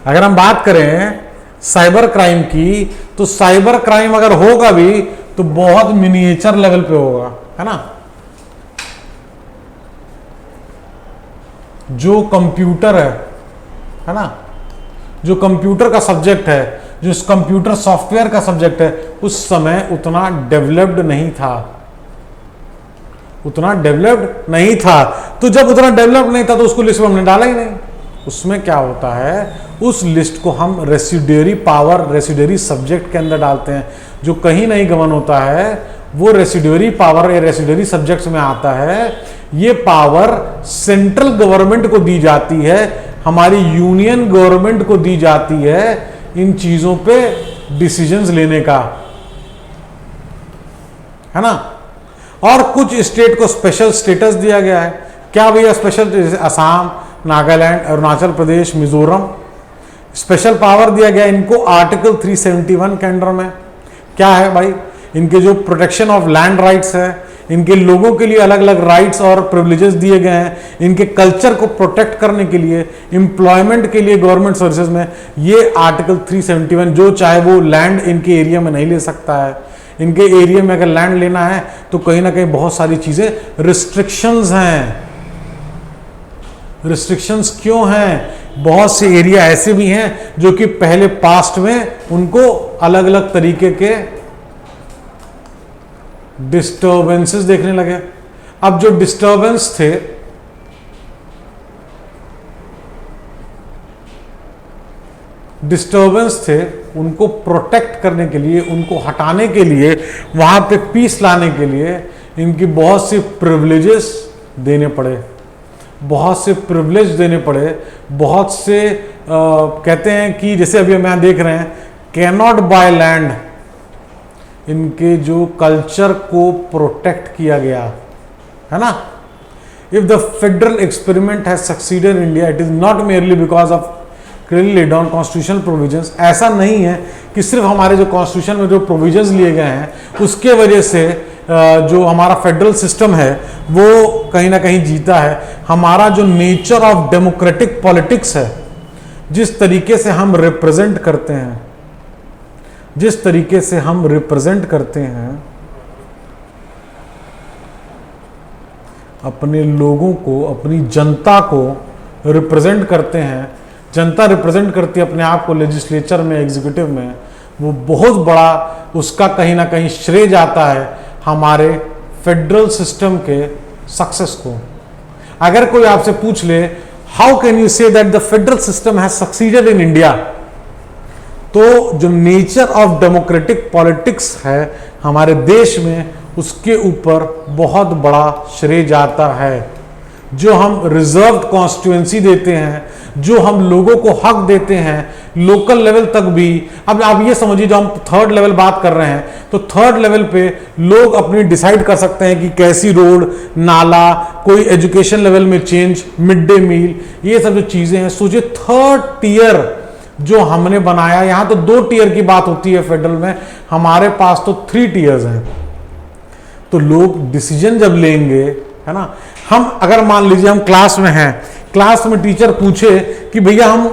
अगर हम बात करें साइबर क्राइम की, तो साइबर क्राइम अगर होगा भी तो बहुत मिनिएचर लेवल पे होगा, है ना। जो कंप्यूटर है ना, जो कंप्यूटर का सब्जेक्ट है, जो कंप्यूटर सॉफ्टवेयर का सब्जेक्ट है, उस समय उतना डेवलप्ड नहीं था, उतना डेवलप्ड नहीं था। तो जब उतना डेवलप्ड नहीं था तो उसको लिस्ट में हमने डाला ही नहीं। उसमें क्या होता है, उस लिस्ट को हम रेसिडुअरी पावर, रेसिडुअरी सब्जेक्ट के अंदर डालते हैं। जो कहीं नहीं गवर्न होता है वो रेसिडुअरी पावर या रेसिडुअरी सब्जेक्ट्स में आता है। ये पावर सेंट्रल गवर्नमेंट को दी जाती है, हमारी यूनियन गवर्नमेंट को दी जाती है इन चीजों पे डिसीजंस लेने का, है ना। और कुछ स्टेट को स्पेशल स्टेटस दिया गया है। क्या भैया स्पेशल? जैसे असम, नागालैंड, अरुणाचल प्रदेश, मिजोरम, स्पेशल पावर दिया गया इनको आर्टिकल 371 के अंडर में। क्या है भाई? इनके जो प्रोटेक्शन ऑफ लैंड राइट्स है, इनके लोगों के लिए अलग अलग राइट्स और प्रिविलेजेस दिए गए हैं, इनके कल्चर को प्रोटेक्ट करने के लिए, एम्प्लॉयमेंट के लिए गवर्नमेंट सर्विसेज में। ये आर्टिकल 371 जो चाहे वो लैंड इनके एरिया में नहीं ले सकता है। इनके एरिया में अगर लैंड लेना है तो कहीं ना कहीं बहुत सारी चीजें रिस्ट्रिक्शंस हैं। रिस्ट्रिक्शंस क्यों हैं? बहुत से एरिया ऐसे भी हैं जो कि पहले पास्ट में उनको अलग अलग तरीके के डिस्टर्बेंसेस देखने लगे। अब जो डिस्टर्बेंस थे, उनको प्रोटेक्ट करने के लिए, उनको हटाने के लिए, वहां पे पीस लाने के लिए इनकी बहुत सी प्रिविलेजेस देने पड़े, बहुत से प्रिविलेज देने पड़े, बहुत से कहते हैं कि जैसे अभी हम यहाँ देख रहे हैं, कैन नॉट बाय लैंड, इनके जो कल्चर को प्रोटेक्ट किया गया है ना। If the federal experiment has succeeded in India, it is not merely because of clearly laid down constitutional provisions. ऐसा नहीं है कि सिर्फ हमारे जो कॉन्स्टिट्यूशन में जो प्रोविजंस लिए गए हैं उसके वजह से जो हमारा फेडरल सिस्टम है वो कहीं ना कहीं जीता है। हमारा जो नेचर ऑफ डेमोक्रेटिक पॉलिटिक्स है, जिस तरीके से हम रिप्रेजेंट करते हैं, जिस तरीके से हम रिप्रेजेंट करते हैं अपने लोगों को, अपनी जनता को रिप्रेजेंट करते हैं, जनता रिप्रेजेंट करती है अपने आप को लेजिस्लेचर में, एग्जीक्यूटिव में, वो बहुत बड़ा उसका कहीं ना कहीं श्रेय जाता है हमारे फेडरल सिस्टम के सक्सेस को। अगर कोई आपसे पूछ ले how can you say that the federal system has succeeded in India, तो जो नेचर ऑफ डेमोक्रेटिक पॉलिटिक्स है हमारे देश में, उसके ऊपर बहुत बड़ा श्रेय जाता है। जो हम रिजर्व्ड कॉन्स्टिट्यूएंसी देते हैं, जो हम लोगों को हक देते हैं लोकल लेवल तक भी। अब आप ये समझिए, जो हम थर्ड लेवल बात कर रहे हैं, तो थर्ड लेवल पे लोग अपनी डिसाइड कर सकते हैं कि कैसी रोड, नाला, कोई एजुकेशन लेवल में चेंज, मिड डे मील, ये सब जो चीजें हैं। सोचिए थर्ड टीयर जो हमने बनाया, यहां तो 2 टीयर की बात होती है फेडरल में, हमारे पास तो 3 टीयर्स हैं। तो लोग डिसीजन जब लेंगे, है ना, हम अगर मान लीजिए हम क्लास में हैं, क्लास में टीचर पूछे कि भैया हम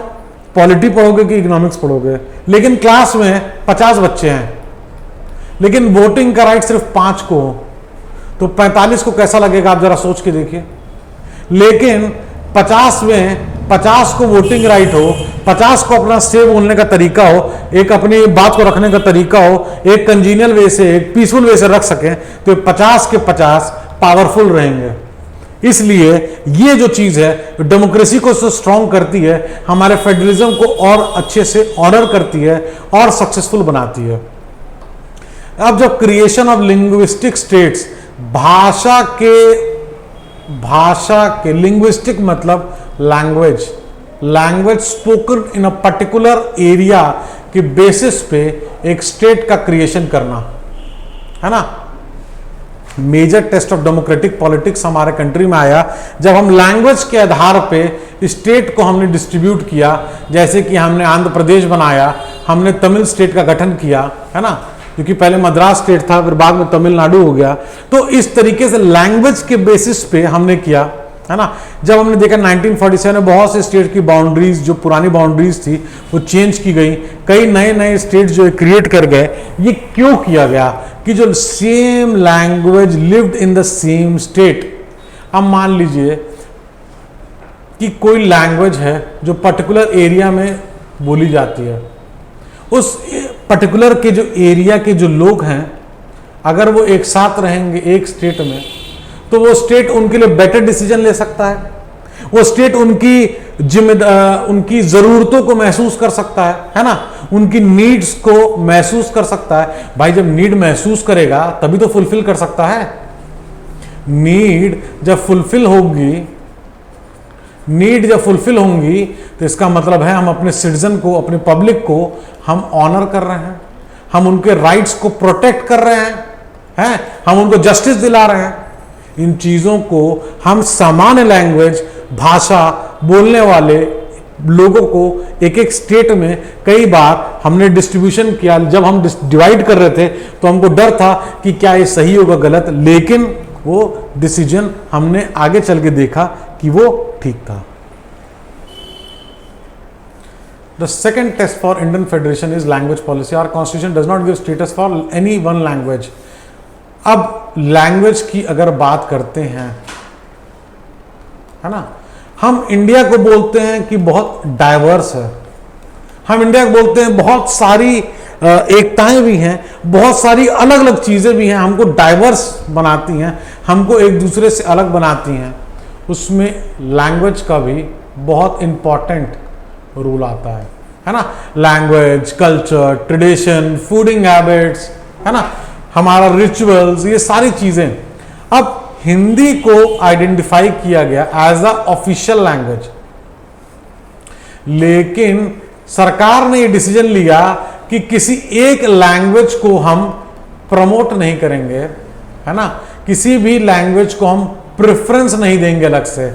पॉलिटी पढ़ोगे कि इकोनॉमिक्स पढ़ोगे, लेकिन क्लास में 50 बच्चे हैं, लेकिन वोटिंग का राइट सिर्फ 5 को हो, तो 45 को कैसा लगेगा आप जरा सोच के देखिए। लेकिन 50 में 50 को वोटिंग राइट हो, 50 को अपना से बोलने का तरीका हो, एक अपनी बात को रखने का तरीका हो, एक कंजीनियल वे से, एक पीसफुल वे से रख सकें, तो 50 के 50 पावरफुल रहेंगे। इसलिए ये जो चीज है डेमोक्रेसी को स्ट्रॉन्ग करती है, हमारे फेडरलिज्म को और अच्छे से ऑनर करती है और सक्सेसफुल बनाती है। अब जब क्रिएशन ऑफ लिंग्विस्टिक स्टेट्स, भाषा के लिंग्विस्टिक मतलब language spoken in a particular area के बेसिस पे एक स्टेट का क्रिएशन करना, है ना। Major test of democratic politics हमारे कंट्री में आया जब हम लैंग्वेज के आधार पे स्टेट को हमने डिस्ट्रीब्यूट किया। जैसे कि हमने आंध्र प्रदेश बनाया, हमने तमिल स्टेट का गठन किया, है ना, क्योंकि पहले मद्रास स्टेट था, फिर बाद में तमिलनाडु हो गया। तो इस तरीके से लैंग्वेज के बेसिस पे हमने किया, है ना। जब हमने देखा 1947 में बहुत से स्टेट की बाउंड्रीज, जो पुरानी बाउंड्रीज थी वो चेंज की गई, कई नए नए स्टेट जो क्रिएट कर गए। ये क्यों किया गया कि जो same language lived in the same state. अब मान लीजिए कि कोई लैंग्वेज है जो पर्टिकुलर एरिया में बोली जाती है, उस पर्टिकुलर के जो एरिया के जो लोग हैं अगर वो एक साथ रहेंगे एक स्टेट में, तो वो स्टेट उनके लिए बेटर डिसीजन ले सकता है, वो स्टेट उनकी जरूरतों को महसूस कर सकता है ना, उनकी नीड्स को महसूस कर सकता है। भाई जब नीड महसूस करेगा तभी तो फुलफिल कर सकता है। नीड जब फुलफिल होंगी तो इसका मतलब है हम अपने सिटीजन को, अपने पब्लिक को हम ऑनर कर रहे हैं, हम उनके राइट्स को प्रोटेक्ट कर रहे हैं, हम उनको जस्टिस दिला रहे हैं। इन चीजों को हम सामान्य लैंग्वेज, भाषा बोलने वाले लोगों को एक एक स्टेट में कई बार हमने डिस्ट्रीब्यूशन किया। जब हम डिवाइड कर रहे थे तो हमको डर था कि क्या ये सही होगा गलत, लेकिन वो डिसीजन हमने आगे चल के देखा कि वो ठीक था। The second test for Indian Federation is language policy. Our constitution does not give status for any one language. अब लैंग्वेज की अगर बात करते हैं, है ना, हम इंडिया को बोलते हैं कि बहुत डाइवर्स है, हम इंडिया को बोलते हैं बहुत सारी एकताएं भी हैं, बहुत सारी अलग अलग चीजें भी हैं, हमको डाइवर्स बनाती हैं, हमको एक दूसरे से अलग बनाती हैं। उसमें लैंग्वेज का भी बहुत इंपॉर्टेंट रूल आता है ना। Language, culture, tradition, fooding habits, है ना, हमारा रिचुअल्स, ये सारी चीजें। अब हिंदी को आइडेंटिफाई किया गया एज अ ऑफिशियल लैंग्वेज, लेकिन सरकार ने यह डिसीजन लिया कि किसी एक लैंग्वेज को हम प्रमोट नहीं करेंगे, है ना, किसी भी लैंग्वेज को हम प्रेफरेंस नहीं देंगे अलग से।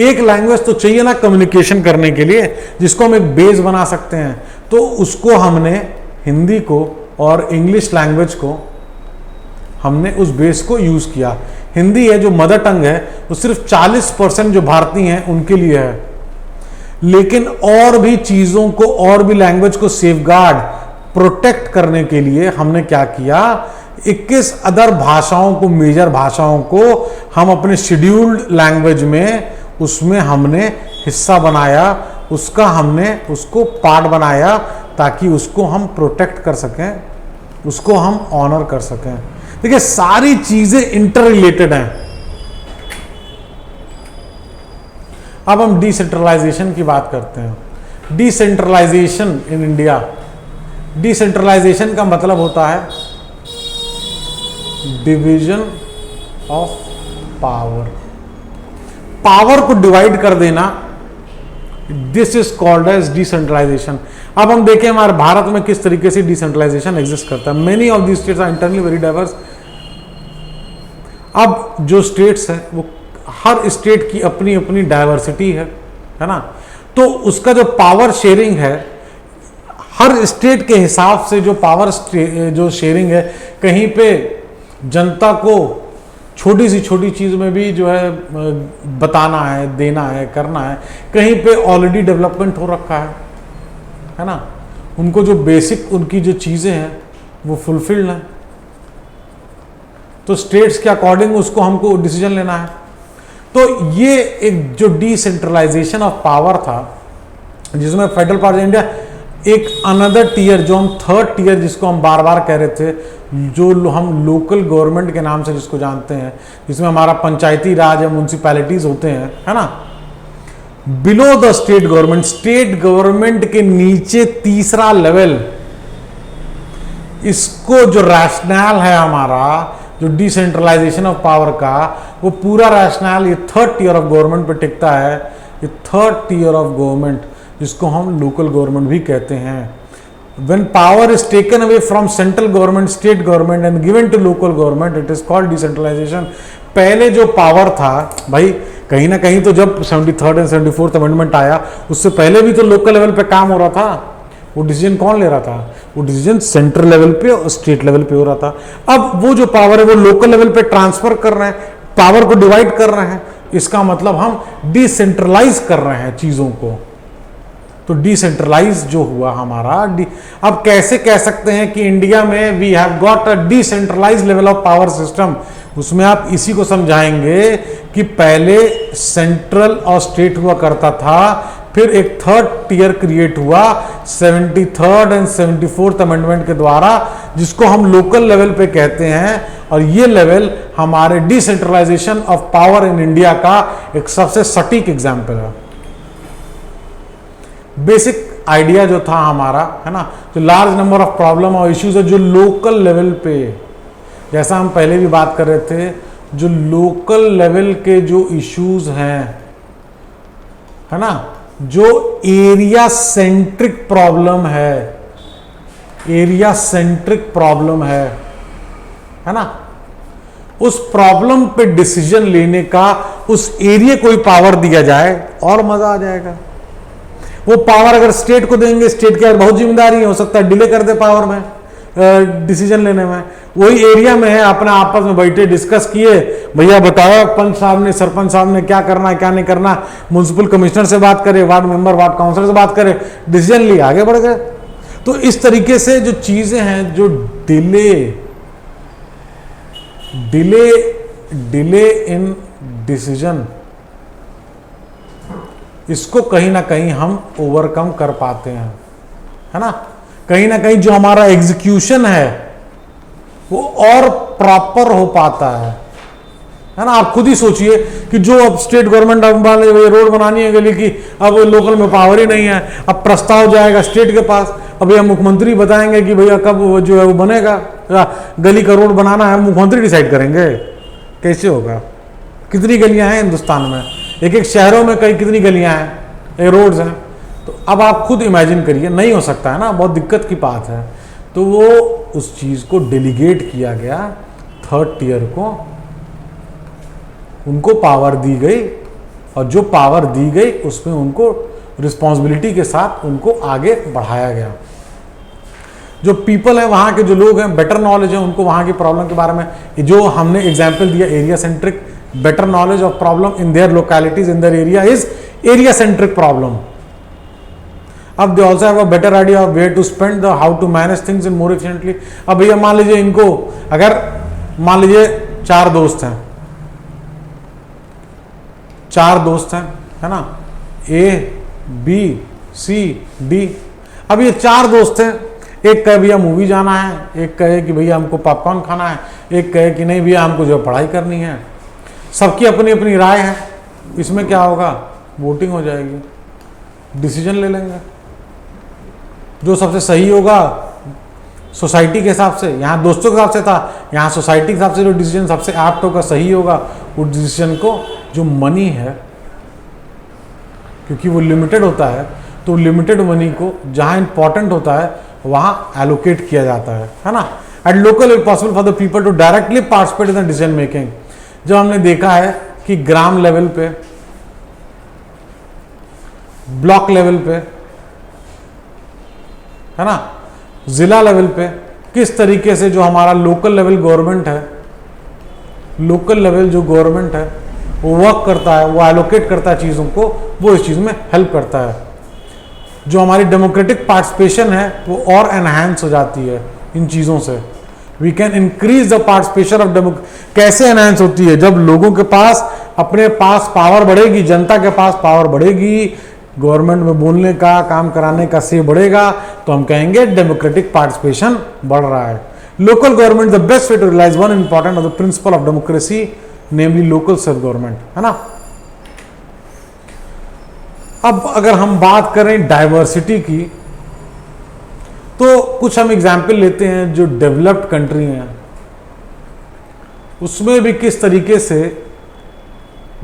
एक लैंग्वेज तो चाहिए ना कम्युनिकेशन करने के लिए, जिसको हम एक बेस बना सकते हैं, तो उसको हमने हिंदी को और इंग्लिश लैंग्वेज को हमने उस बेस को यूज किया। हिंदी है जो मदर टंग है, वो सिर्फ 40% जो भारतीय हैं उनके लिए है, लेकिन और भी चीजों को, और भी लैंग्वेज को सेफगार्ड प्रोटेक्ट करने के लिए हमने क्या किया, 21 अदर भाषाओं को, मेजर भाषाओं को हम अपने शेड्यूल्ड लैंग्वेज में, उसमें हमने हिस्सा बनाया, उसका हमने उसको पार्ट बनाया, ताकि उसको हम प्रोटेक्ट कर सकें, उसको हम ऑनर कर सकें। देखिए सारी चीजें इंटर रिलेटेड हैं। अब हम डिसेंट्रलाइजेशन की बात करते हैं। डिसेंट्रलाइजेशन इन इंडिया, डिसेंट्रलाइजेशन का मतलब होता है डिवीजन ऑफ पावर, पावर को डिवाइड कर देना, this is called as decentralisation. अब हम देखें हमारे भारत में किस तरीके से डिसेंट्रलाइजेशन एग्जिस्ट करता है। Many of the states are internally very diverse. अब जो स्टेट्स हैं वो, हर स्टेट की अपनी अपनी डाइवर्सिटी है ना, तो उसका जो पावर शेयरिंग है, हर स्टेट के हिसाब से जो पावर जो शेयरिंग है, कहीं पे जनता को छोटी सी छोटी चीज में भी जो है बताना है, देना है, करना है, कहीं पे ऑलरेडी डेवलपमेंट हो रखा है ना, उनको जो बेसिक उनकी जो चीजें हैं वो फुलफिल्ड हैं, तो स्टेट्स के अकॉर्डिंग उसको हमको डिसीजन लेना है। तो ये एक जो डिसेंट्रलाइजेशन ऑफ पावर था, जिसमें फेडरल पावर इंडिया एक अनदर टीयर, जो हम थर्ड टीयर जिसको हम बार बार कह रहे थे, जो हम लोकल गवर्नमेंट के नाम से जिसको जानते हैं, जिसमें हमारा पंचायती राज या म्यूनिसिपैलिटीज होते हैं, है ना, below the state government, state government के नीचे तीसरा लेवल, इसको जो रैशनल है हमारा, जो डिसेंट्रलाइजेशन ऑफ पावर का, वो पूरा रैशनल ये थर्ड टीयर ऑफ गवर्नमेंट पे टिकता है। ये थर्ड टीयर ऑफ गवर्नमेंट, जिसको हम लोकल गवर्नमेंट भी कहते हैं। When power is taken away from central government, state government and given to local government, it is called decentralization। पहले जो पावर था भाई, कहीं ना कहीं तो जब 73rd एंड 74th अमेंडमेंट आया, उससे पहले भी तो लोकल लेवल पे काम हो रहा था। वो डिसीजन कौन ले रहा था? वो डिसीजन सेंट्रल लेवल पे और स्टेट लेवल पे हो रहा था। अब वो जो पावर है वो लोकल लेवल पे ट्रांसफर कर रहे हैं, पावर को डिवाइड कर रहे हैं। इसका मतलब हम डिसेंट्रलाइज कर रहे हैं चीजों को। तो डिसेंट्रलाइज जो हुआ हमारा, अब कैसे कह सकते हैं कि इंडिया में we have got a decentralise level of power system? उसमें आप इसी को समझाएंगे कि पहले सेंट्रल और स्टेट हुआ करता था, फिर एक थर्ड टीयर क्रिएट हुआ 73rd एंड 74th अमेंडमेंट के द्वारा, जिसको हम लोकल लेवल पे कहते हैं। और ये लेवल हमारे decentralisation of power in India का एक सबसे सटीक एग्जाम्पल है। बेसिक आइडिया जो था हमारा, है ना, जो लार्ज नंबर ऑफ प्रॉब्लम और इश्यूज है जो लोकल लेवल पे, जैसा हम पहले भी बात कर रहे थे, जो लोकल लेवल के जो इश्यूज हैं, है ना, जो एरिया सेंट्रिक प्रॉब्लम है, एरिया सेंट्रिक प्रॉब्लम है ना, उस प्रॉब्लम पे डिसीजन लेने का उस एरिया को ही पावर दिया जाए और मजा आ जाएगा। वो पावर अगर स्टेट को देंगे, स्टेट की बहुत जिम्मेदारी हो सकता है डिले कर दे पावर में, डिसीजन लेने में। वही एरिया में है, अपने आपस में बैठे डिस्कस किए, भैया बताओ पंच साहब ने, सरपंच साहब ने क्या करना है क्या नहीं करना, म्युनिसिपल कमिश्नर से बात करे, वार्ड मेंबर, वार्ड काउंसिलर से बात करे, डिसीजन लिए, आगे बढ़ गए। तो इस तरीके से जो चीजें हैं, जो डिले इन डिसीजन, इसको कहीं ना कहीं हम ओवरकम कर पाते हैं, है ना। कहीं ना कहीं जो हमारा एग्जीक्यूशन है वो और प्रॉपर हो पाता है ना। आप खुद ही सोचिए कि जो अब स्टेट गवर्नमेंट वाले रोड बनानी है गली की, अब लोकल में पावर ही नहीं है, अब प्रस्ताव जाएगा स्टेट के पास, अब यह मुख्यमंत्री बताएंगे कि भैया कब जो है वो बनेगा, गली का रोड बनाना है, मुख्यमंत्री डिसाइड करेंगे, कैसे होगा? कितनी गलियां हैं हिंदुस्तान में, एक एक शहरों में कई कितनी गलियां हैं, रोड्स हैं। तो अब आप खुद इमेजिन करिए, नहीं हो सकता है ना, बहुत दिक्कत की बात है। तो वो उस चीज को डेलीगेट किया गया थर्ड टियर को, उनको पावर दी गई, और जो पावर दी गई उसमें उनको रिस्पॉन्सिबिलिटी के साथ उनको आगे बढ़ाया गया। जो पीपल है, वहाँ के जो लोग हैं, बेटर नॉलेज है उनको वहाँ की प्रॉब्लम के बारे में, जो हमने एग्जाम्पल दिया area centric, better knowledge of problem in their localities in their area is area centric problem. अब they also have a better idea of where to spend the, how to manage things in more efficiently. अब भैया मान लीजिए इनको, अगर मान लीजिए चार दोस्त हैं, है ना, ए बी सी डी। अब ये चार दोस्त हैं, एक कहे भैया मूवी जाना है, एक कहे कि भैया हमको पॉपकॉर्न खाना है, एक कहे कि नहीं भैया हमको जो पढ़ाई करनी है। सबकी अपनी अपनी राय है। इसमें क्या होगा, वोटिंग हो जाएगी, डिसीजन ले लेंगे, जो सबसे सही होगा सोसाइटी के हिसाब से, यहाँ दोस्तों के हिसाब से था, यहाँ सोसाइटी के हिसाब से जो डिसीजन सबसे एप्ट होगा, सही होगा, उस डिसीजन को, जो मनी है, क्योंकि वो लिमिटेड होता है, तो लिमिटेड मनी को जहाँ इंपॉर्टेंट होता है वहाँ एलोकेट किया जाता है ना। At local it possible for the people to directly participate in the decision making. जब हमने देखा है कि ग्राम लेवल पे, ब्लॉक लेवल पे, है ना, जिला लेवल पे, किस तरीके से जो हमारा लोकल लेवल गवर्नमेंट है, लोकल लेवल जो गवर्नमेंट है वो वर्क करता है, वो एलोकेट करता है चीज़ों को, वो इस चीज़ में हेल्प करता है। जो हमारी डेमोक्रेटिक पार्टिसिपेशन है वो और एनहांस हो जाती है इन चीज़ों से। We can increase the participation of कैसे एनहांस होती है, जब लोगों के पास अपने पास पावर बढ़ेगी, जनता के पास पावर बढ़ेगी, गवर्नमेंट में बोलने का, काम कराने का से बढ़ेगा, तो हम कहेंगे डेमोक्रेटिक पार्टिसिपेशन बढ़ रहा है। Local government the best way to realise one important of the principle of democracy, namely local self government, है ना। अब अगर हम बात करें डाइवर्सिटी की, तो कुछ हम एग्जाम्पल लेते हैं जो डेवलप्ड कंट्री हैं, उसमें भी किस तरीके से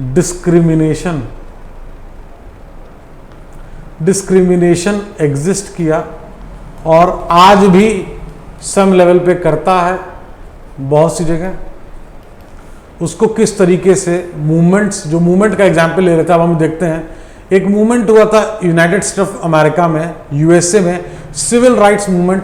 डिस्क्रिमिनेशन एग्जिस्ट किया, और आज भी सम लेवल पे करता है बहुत सी जगह। उसको किस तरीके से मूवमेंट्स, जो मूवमेंट का एग्जाम्पल ले रहे थे, अब हम देखते हैं। एक मूवमेंट हुआ था यूनाइटेड स्टेट्स ऑफ अमेरिका में, यूएसए में, सिविल राइट्स मूवमेंट,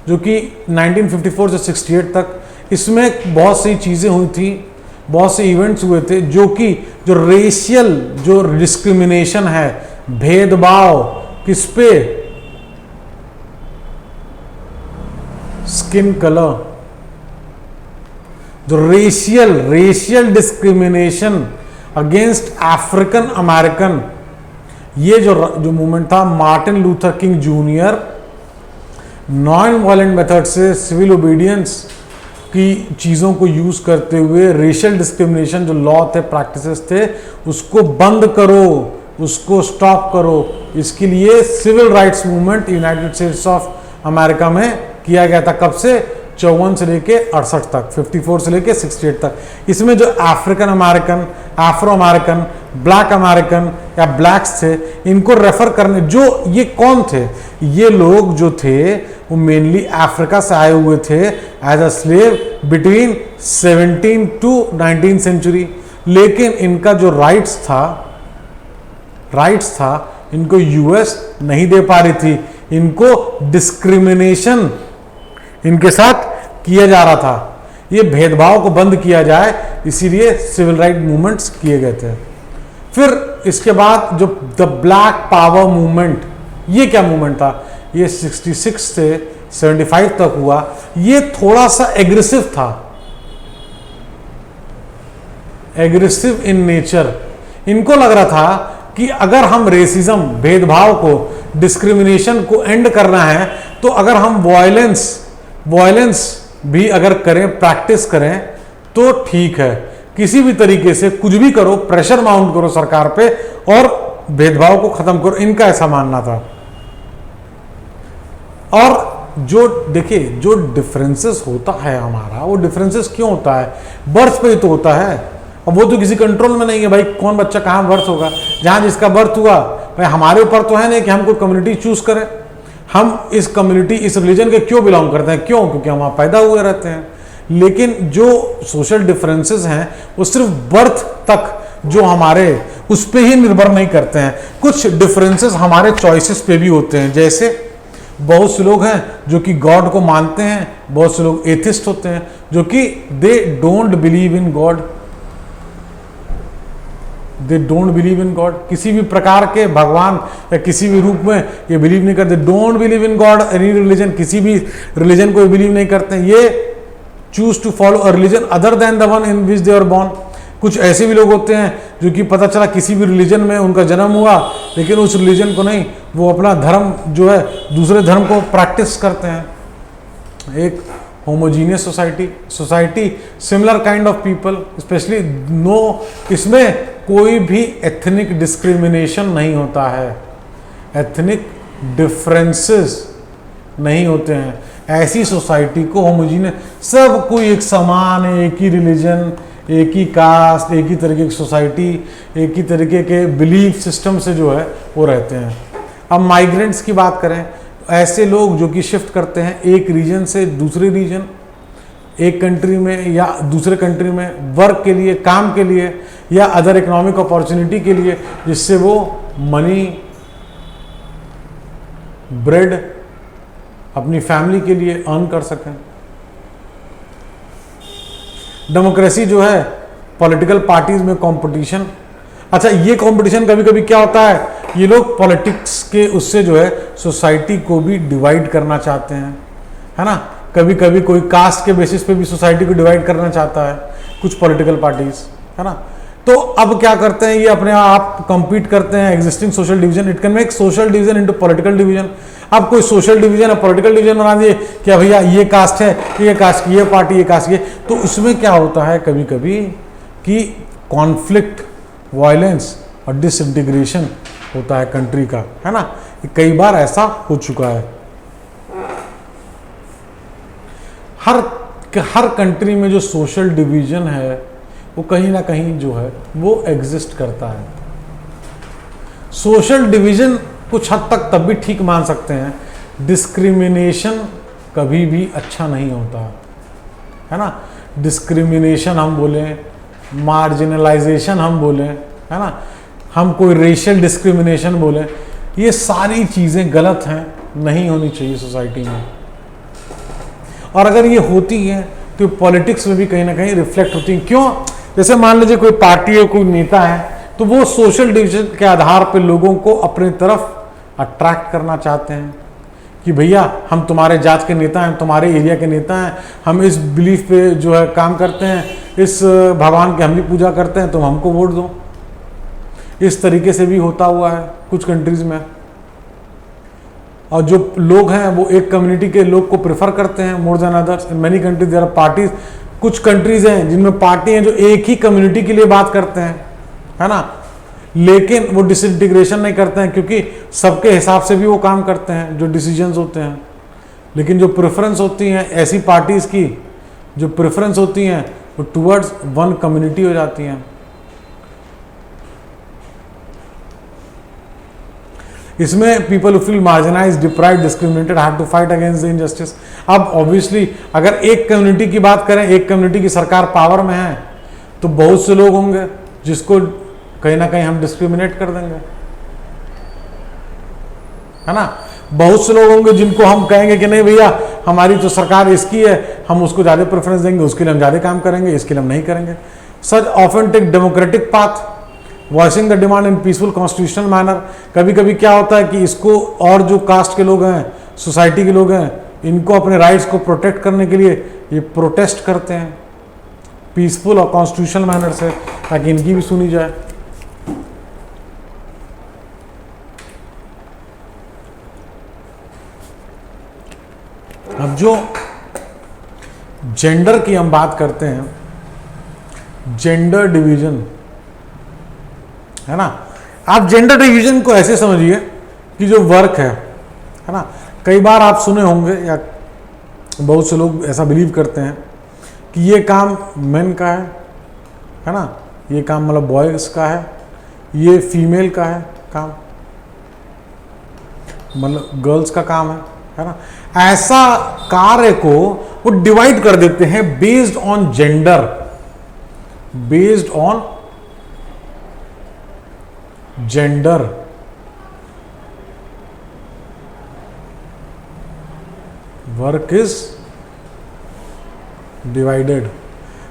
जो कि 1954 से 68 तक, इसमें बहुत सी चीज़ें हुई थी, बहुत से इवेंट्स हुए थे, जो कि जो रेशियल जो डिस्क्रिमिनेशन है, भेदभाव, किस पे, स्किन कलर, जो racial discrimination against African American, ये जो मूवमेंट था, Martin Luther King Junior non violent method से सिविल ओबीडियंस की चीज़ों को यूज़ करते हुए रेशियल डिस्क्रिमिनेशन जो लॉ थे, प्रैक्टिसेस थे, उसको बंद करो, उसको स्टॉप करो। इसके लिए civil rights movement United States of America में किया गया था। कब से? 54 से लेके 68 तक, 54 से लेके 68 तक। इसमें जो African American, Afro American, black American या ब्लैक्स थे, इनको रेफर करने, जो ये कौन थे, ये लोग जो थे वो मेनली अफ्रीका से आए हुए थे as a slave between 17 to 19 century. लेकिन इनका जो राइट्स था इनको यूएस नहीं दे पा रही थी, इनको डिस्क्रिमिनेशन इनके साथ किया जा रहा था। ये भेदभाव को बंद किया जाए, इसीलिए सिविल राइट मूवमेंट्स किए गए थे। फिर इसके बाद जो द ब्लैक पावर मूवमेंट, ये क्या मूवमेंट था? ये 66 से 75 तक हुआ। ये थोड़ा सा एग्रेसिव था, एग्रेसिव इन नेचर। इनको लग रहा था कि अगर हम रेसिज्म, भेदभाव को, डिस्क्रिमिनेशन को एंड करना है, तो अगर हम वॉयलेंस भी अगर करें, प्रैक्टिस करें, तो ठीक है। किसी भी तरीके से कुछ भी करो, प्रेशर माउंट करो सरकार पे और भेदभाव को खत्म करो, इनका ऐसा मानना था। और जो देखिए, जो डिफरेंसेस होता है हमारा, वो डिफरेंसेस क्यों होता है? बर्थ पे ही तो होता है। अब वो तो किसी कंट्रोल में नहीं है भाई, कौन बच्चा कहाँ बर्थ होगा, जहाँ जिसका बर्थ हुआ भाई हमारे ऊपर तो है नहीं कि हम कोई कम्युनिटी चूज करें। हम इस कम्युनिटी, इस रिलीजन के क्यों बिलोंग करते हैं, क्यों, क्योंकि हम वहाँ पैदा हुए रहते हैं। लेकिन जो सोशल डिफरेंसेस हैं वो सिर्फ बर्थ तक जो हमारे उस पर ही निर्भर नहीं करते हैं, कुछ डिफरेंसेस हमारे चॉइसेस पे भी होते हैं। जैसे बहुत से लोग हैं जो कि गॉड को मानते हैं, बहुत से लोग एथिस्ट होते हैं जो कि they don't believe in God, they don't believe in God, किसी भी प्रकार के भगवान या किसी भी रूप में ये बिलीव नहीं करते। Don't believe in God any religion, किसी भी रिलीजन को बिलीव नहीं करते। ये choose to follow a religion other than the one in which they are born. कुछ ऐसे भी लोग होते हैं जो कि पता चला किसी भी रिलीजन में उनका जन्म हुआ लेकिन उस रिलीजन को नहीं, वो अपना धर्म जो है दूसरे धर्म को प्रैक्टिस करते हैं। एक homogeneous society similar kind of people, specially no, इसमें कोई भी एथनिक डिस्क्रिमिनेशन नहीं होता है, एथनिक डिफरेंसेस नहीं होते हैं। ऐसी सोसाइटी को होमोजीनियस, सब कोई एक समान है, एक ही रिलीजन, एक ही कास्ट, एक ही तरीके की सोसाइटी, एक ही तरीके के बिलीफ सिस्टम से जो है वो रहते हैं। अब माइग्रेंट्स की बात करें, ऐसे लोग जो कि शिफ्ट करते हैं एक रीजन से दूसरे रीजन, एक कंट्री में या दूसरे कंट्री में वर्क के लिए, काम के लिए या अदर इकोनॉमिक अपॉर्चुनिटी के लिए, जिससे वो मनी, ब्रेड अपनी फैमिली के लिए अर्न कर सकें। डेमोक्रेसी जो है, पॉलिटिकल पार्टीज में कंपटीशन, अच्छा ये कंपटीशन कभी कभी क्या होता है, ये लोग पॉलिटिक्स के उससे जो है सोसाइटी को भी डिवाइड करना चाहते हैं, है ना। कभी कभी कोई कास्ट के बेसिस पे भी सोसाइटी को डिवाइड करना चाहता है कुछ पॉलिटिकल पार्टीज, है ना। तो अब क्या करते हैं, ये अपने आप compete करते हैं existing social division, it can make social division into political division. अब कोई सोशल डिवीजन और पॉलिटिकल डिवीजन बना दिए, क्या भैया ये कास्ट है, ये कास्ट की ये पार्टी, ये कास्ट की, तो उसमें क्या होता है कभी कभी कि कॉन्फ्लिक्ट, वायलेंस और डिसइंटीग्रेशन होता है कंट्री का, है ना। कई बार ऐसा हो चुका है। हर कंट्री में जो सोशल डिवीजन है वो कहीं ना कहीं जो है वो एग्जिस्ट करता है। सोशल डिवीजन कुछ हद तक तब भी ठीक मान सकते हैं, डिस्क्रिमिनेशन कभी भी अच्छा नहीं होता, है ना। डिस्क्रिमिनेशन हम बोलें, मार्जिनलाइजेशन हम बोलें, है ना, हम कोई रेशियल डिस्क्रिमिनेशन बोलें, ये सारी चीज़ें गलत हैं, नहीं होनी चाहिए सोसाइटी में। और अगर ये होती है तो पॉलिटिक्स में भी कहीं ना कहीं रिफ्लेक्ट होती है। क्यों, जैसे मान लीजिए कोई पार्टी है, कोई नेता है, तो वो सोशल डिवीजन के आधार पर लोगों को अपनी तरफ अट्रैक्ट करना चाहते हैं कि भैया हम तुम्हारे जात के नेता हैं, तुम्हारे एरिया के नेता हैं, हम इस बिलीफ पे जो है काम करते हैं, इस भगवान की हम भी पूजा करते हैं, तुम हमको वोट दो। इस तरीके से भी होता हुआ है कुछ कंट्रीज में। और जो लोग हैं वो एक कम्युनिटी के लोग को प्रेफर करते हैं more than others. In many countries there are parties, कुछ कंट्रीज हैं जिनमें पार्टी हैं जो एक ही कम्युनिटी के लिए बात करते हैं, है ना, लेकिन वो डिसइंटीग्रेशन नहीं करते हैं क्योंकि सबके हिसाब से भी वो काम करते हैं जो डिसीजंस होते हैं। लेकिन जो प्रेफरेंस होती हैं ऐसी पार्टीज की, जो प्रेफरेंस होती हैं वो टुवर्ड्स वन कम्युनिटी हो जाती हैं। इसमें people who feel marginalised, deprived, discriminated have to fight against the injustice. अब ऑब्वियसली अगर एक कम्युनिटी की बात करें, एक कम्युनिटी की सरकार पावर में है तो बहुत से लोग होंगे जिसको कहीं ना कहीं हम डिस्क्रिमिनेट कर देंगे, है ना। बहुत से लोग होंगे जिनको हम कहेंगे कि नहीं भैया हमारी तो सरकार इसकी है, हम उसको ज्यादा प्रेफरेंस देंगे, उसके लिए हम ज्यादा काम करेंगे, इसके लिए हम नहीं करेंगे। Such often take democratic path, voicing the demand in peaceful constitutional manner. कभी कभी क्या होता है कि इसको और जो कास्ट के लोग हैं, सोसाइटी के लोग हैं, इनको अपने राइट्स को प्रोटेक्ट करने के लिए ये प्रोटेस्ट करते हैं पीसफुल और कॉन्स्टिट्यूशनल मैनर से, ताकि इनकी भी सुनी जाए। अब जो जेंडर की हम बात करते हैं, जेंडर डिवीजन, है ना। आप जेंडर डिवीजन को ऐसे समझिए कि जो वर्क है ना, कई बार आप सुने होंगे या बहुत से लोग ऐसा बिलीव करते हैं कि ये काम मेन का है ना, ये काम मतलब बॉयज का है, ये फीमेल का है काम, मतलब गर्ल्स का काम है ना। ऐसा कार्य को वो डिवाइड कर देते हैं based on gender, based on gender. Work is divided.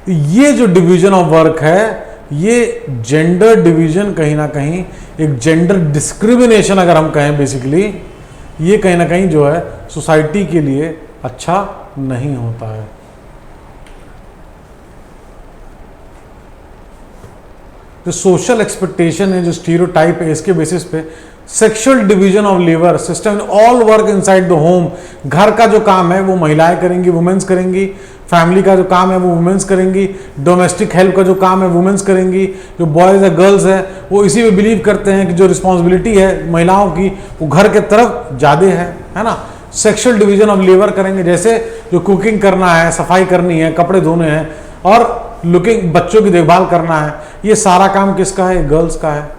ये जो डिवीजन ऑफ वर्क है, ये जेंडर डिवीजन कहीं ना कहीं एक जेंडर डिस्क्रिमिनेशन अगर हम कहें बेसिकली, ये कहीं ना कहीं जो है सोसाइटी के लिए अच्छा नहीं होता है। जो सोशल एक्सपेक्टेशन है, जो स्टीरियोटाइप है, इसके बेसिस पे sexual division of labour system, all work inside the home. घर का जो काम है वो महिलाएं करेंगी, वुमेन्स करेंगी। फैमिली का जो काम है वो वुमेन्स करेंगी। डोमेस्टिक हेल्प का जो काम है वुमेन्स करेंगी। जो बॉयज है, गर्ल्स है, वो इसी में बिलीव करते हैं कि जो रिस्पॉन्सिबिलिटी है महिलाओं की वो घर के तरफ ज़्यादा है ना। सेक्सुअल डिवीजन ऑफ लेबर करेंगे, जैसे जो कुकिंग करना है, सफाई करनी है, कपड़े धोने हैं और लुकिंग, बच्चों की देखभाल करना है, ये सारा काम किसका है? गर्ल्स का है।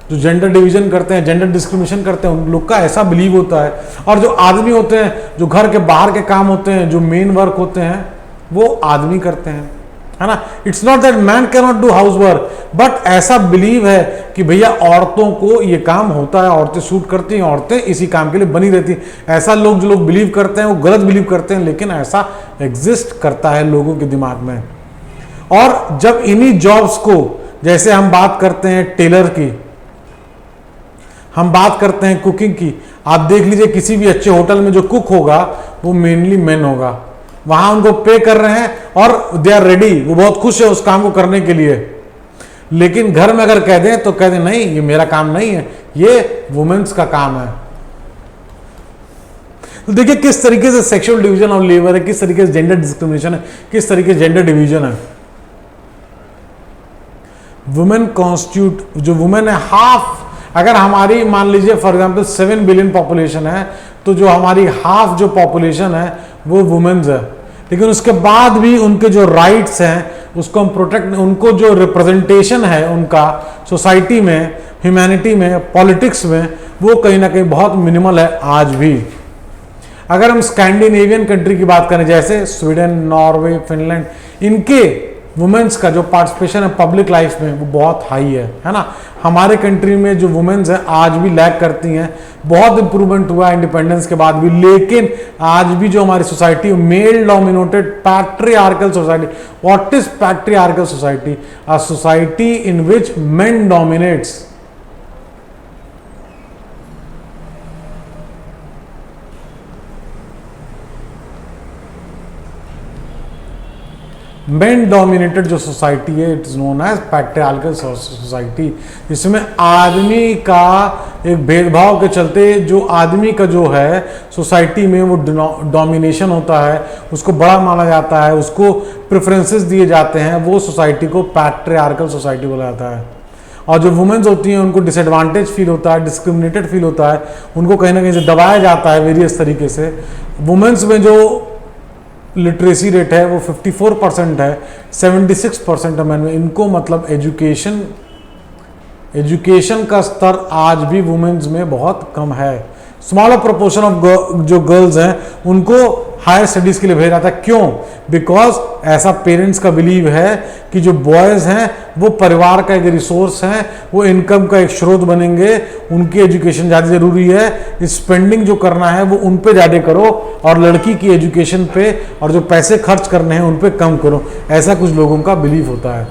जो जेंडर डिवीजन करते हैं, जेंडर डिस्क्रिमिनेशन करते हैं, उन लोग का ऐसा बिलीव होता है। और जो आदमी होते हैं, जो घर के बाहर के काम होते हैं, जो मेन वर्क होते हैं, वो आदमी करते हैं, है ना। It's not that man can not do house work, but ऐसा बिलीव है कि भैया औरतों को ये काम होता है, औरतें शूट करती हैं, औरतें इसी काम के लिए बनी रहती हैं। ऐसा लोग, जो लोग बिलीव करते हैं वो गलत बिलीव करते हैं, लेकिन ऐसा एग्जिस्ट करता है लोगों के दिमाग में। और जब इन्हीं जॉब्स को, जैसे हम बात करते हैं टेलर की, हम बात करते हैं कुकिंग की, आप देख लीजिए किसी भी अच्छे होटल में जो कुक होगा वो मेनली मेन होगा। वहां उनको पे कर रहे हैं और दे आर रेडी, वो बहुत खुश है उस काम को करने के लिए। लेकिन घर में अगर कह दें तो कह दें नहीं, ये मेरा काम नहीं है, ये वुमेन्स का काम है। तो देखिए किस तरीके से सेक्सुअल डिवीजन ऑफ लेबर है, किस तरीके से जेंडर डिस्क्रिमिनेशन है, किस तरीके से जेंडर डिवीजन है। वुमेन कॉन्स्टिट्यूट, जो वुमेन है हाफ, अगर हमारी मान लीजिए फॉर एग्जांपल 7 बिलियन पॉपुलेशन है, तो जो हमारी हाफ जो पॉपुलेशन है वो वुमेन्स है। लेकिन उसके बाद भी उनके जो राइट्स हैं उसको हम प्रोटेक्ट, उनको जो रिप्रेजेंटेशन है उनका सोसाइटी में, ह्यूमैनिटी में, पॉलिटिक्स में, वो कहीं ना कहीं बहुत मिनिमल है आज भी। अगर हम स्कैंडिनेवियन कंट्री की बात करें, जैसे स्वीडन, नॉर्वे, फिनलैंड, इनके वुमेन्स का जो पार्टिसिपेशन है पब्लिक लाइफ में वो बहुत हाई है ना। हमारे कंट्री में जो वुमेन्स हैं आज भी लैग करती हैं। बहुत इंप्रूवमेंट हुआ इंडिपेंडेंस के बाद भी, लेकिन आज भी जो हमारी society male dominated patriarchal society. What is patriarchal society? A society in which men dominates. Men dominated जो सोसाइटी है, it is known as patriarchal society, जिसमें आदमी का एक भेदभाव के चलते जो आदमी का जो है सोसाइटी में वो डोमिनेशन होता है, उसको बड़ा माना जाता है, उसको प्रेफरेंसेस दिए जाते हैं, वो सोसाइटी को पैट्रियार्कल सोसाइटी बोला जाता है। और जो वुमेन्स होती हैं उनको डिसएडवांटेज फील होता है, डिस्क्रिमिनेटेड फील होता है, उनको कहीं ना कहीं से दबाया जाता है वेरियस तरीके से। वुमेन्स में जो लिटरेसी रेट है वो 54% है, 76% है मैन में। इनको मतलब एजुकेशन का स्तर आज भी वुमेन्स में बहुत कम है। स्मॉलर प्रोपोर्शन ऑफ जो गर्ल्स हैं उनको हायर स्टडीज के लिए भेजा जाता है। क्यों? बिकॉज ऐसा पेरेंट्स का बिलीव है कि जो बॉयज हैं वो परिवार का एक रिसोर्स हैं, वो इनकम का एक स्रोत बनेंगे, उनकी एजुकेशन ज़्यादा जरूरी है, स्पेंडिंग जो करना है वो उन पे ज़्यादा करो और लड़की की एजुकेशन पे और जो पैसे खर्च करने हैं उन पे कम करो। ऐसा कुछ लोगों का बिलीव होता है।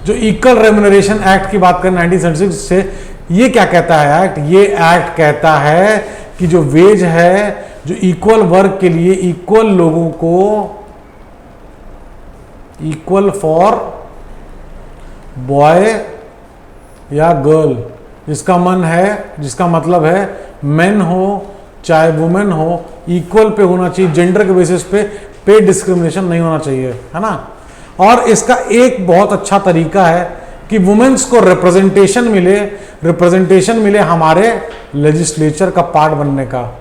जो इक्वल रेम्युनरेशन एक्ट की बात करें 1976 से, ये क्या कहता है एक्ट? ये एक्ट कहता है कि जो वेज है, जो इक्वल वर्क के लिए इक्वल लोगों को, इक्वल फॉर बॉय या गर्ल, जिसका मन है, जिसका मतलब है मेन हो चाहे वुमेन हो, इक्वल पे होना चाहिए। जेंडर के बेसिस पे डिस्क्रिमिनेशन नहीं होना चाहिए, है ना। और इसका एक बहुत अच्छा तरीका है कि वुमेन्स को रिप्रेजेंटेशन मिले हमारे लेजिस्लेचर का पार्ट बनने का।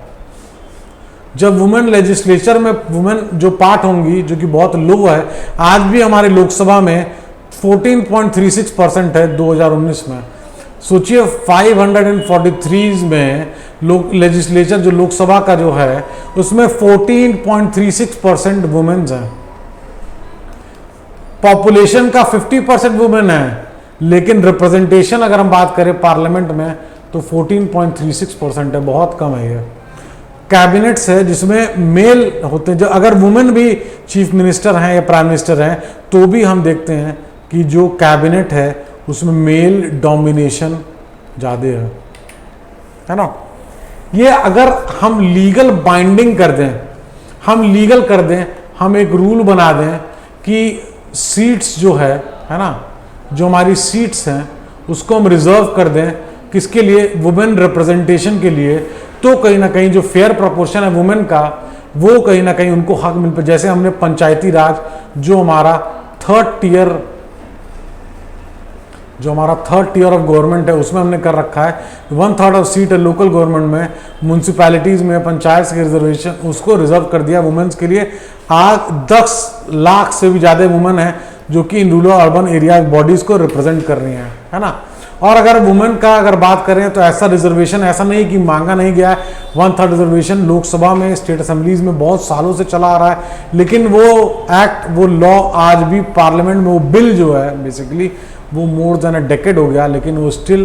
जब वुमेन लेजिस्लेचर में वुमेन जो पार्ट होंगी, जो कि बहुत लो है, आज भी हमारे लोकसभा में 14.36% है 2019 में। सोचिए 543 में लोग लेजिस्लेचर जो लोकसभा का जो है उसमें 14.36% वुमेन्स हैं। पॉपुलेशन का 50% वुमेन है, लेकिन रिप्रेजेंटेशन अगर हम बात करें पार्लियामेंट में तो 14.36% है, बहुत कम है ये। कैबिनेट्स है जिसमें मेल होते हैं, जो अगर वुमेन भी चीफ मिनिस्टर हैं या प्राइम मिनिस्टर हैं तो भी हम देखते हैं कि जो कैबिनेट है उसमें मेल डोमिनेशन ज़्यादा है ना। ये अगर हम लीगल बाइंडिंग कर दें, हम लीगल कर दें, हम एक रूल बना दें कि सीट्स जो है ना, जो हमारी सीट्स हैं उसको हम रिजर्व कर दें किसके लिए, वुमेन रिप्रेजेंटेशन के लिए, तो कहीं ना कहीं जो फेयर प्रोपोर्शन है वुमेन का वो कहीं ना कहीं उनको हक मिल पाए। जैसे हमने पंचायती राज जो हमारा थर्ड टियर ऑफ गवर्नमेंट है उसमें हमने कर रखा है 1/3 ऑफ सीट है लोकल गवर्नमेंट में, म्यूनसिपैलिटीज में, पंचायत के रिजर्वेशन उसको रिजर्व कर दिया वुमेन्स के लिए। आज 10 लाख से भी ज़्यादा वुमेन है जो कि in rural urban area bodies को रिप्रेजेंट कर रही हैं, है ना। और अगर वुमेन का अगर बात करें तो ऐसा रिजर्वेशन ऐसा नहीं कि मांगा नहीं गया है। 1/3 रिजर्वेशन लोकसभा में, स्टेट असेंबलीज में बहुत सालों से चला आ रहा है, लेकिन वो एक्ट, वो लॉ आज भी पार्लियामेंट में, वो बिल जो है बेसिकली वो मोर देन अ डेकेड हो गया, लेकिन वो स्टिल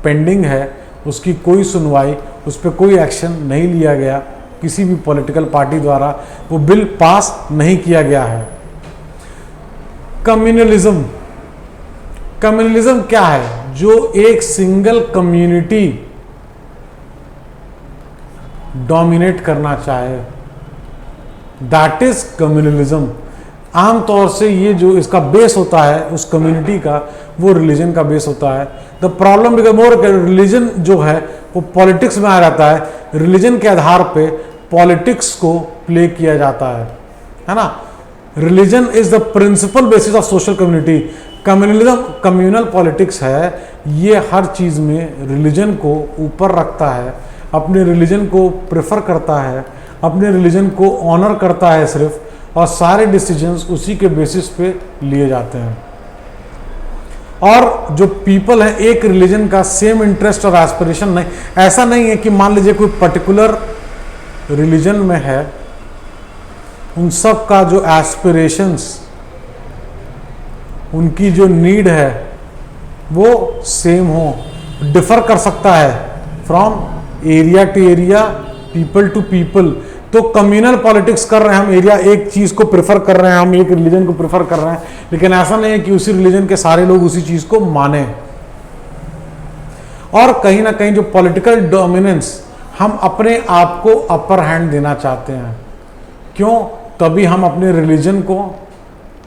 पेंडिंग है। उसकी कोई सुनवाई, उस पर कोई एक्शन नहीं लिया गया, किसी भी पॉलिटिकल पार्टी द्वारा वो बिल पास नहीं किया गया है। कम्युनलिज्म क्या है? जो एक सिंगल कम्युनिटी डोमिनेट करना चाहे, दैट इज कम्युनलिज्म। आमतौर से ये जो इसका बेस होता है उस कम्युनिटी का, वो रिलीजन का बेस होता है। The problem become more, religion जो है वो पॉलिटिक्स में आ जाता है, रिलीजन के आधार पे पॉलिटिक्स को प्ले किया जाता है ना। Religion is the principle basis of social community. Communalism, communal politics है, ये हर चीज में रिलीजन को ऊपर रखता है, अपने रिलीजन को प्रेफर करता है, अपने रिलीजन को ऑनर करता है सिर्फ, और सारे डिसीजंस उसी के बेसिस पे लिए जाते हैं। और जो पीपल है एक रिलीजन का सेम इंटरेस्ट और एस्पिरेशन नहीं, ऐसा नहीं है कि मान लीजिए कोई पर्टिकुलर रिलीजन में है, उन सब का जो एस्पिरेशंस, उनकी जो नीड है वो सेम हो, डिफर कर सकता है from area to area, people to people. तो कम्युनल पॉलिटिक्स कर रहे हैं हम, एरिया एक चीज को प्रेफर कर रहे हैं, हम एक रिलीजन को प्रेफर कर रहे हैं, लेकिन ऐसा नहीं है कि उसी रिलीजन के सारे लोग उसी चीज को माने। और कहीं ना कहीं जो पॉलिटिकल डोमिनेंस, हम अपने आप को अपर हैंड देना चाहते हैं। क्यों? तभी हम अपने रिलीजन को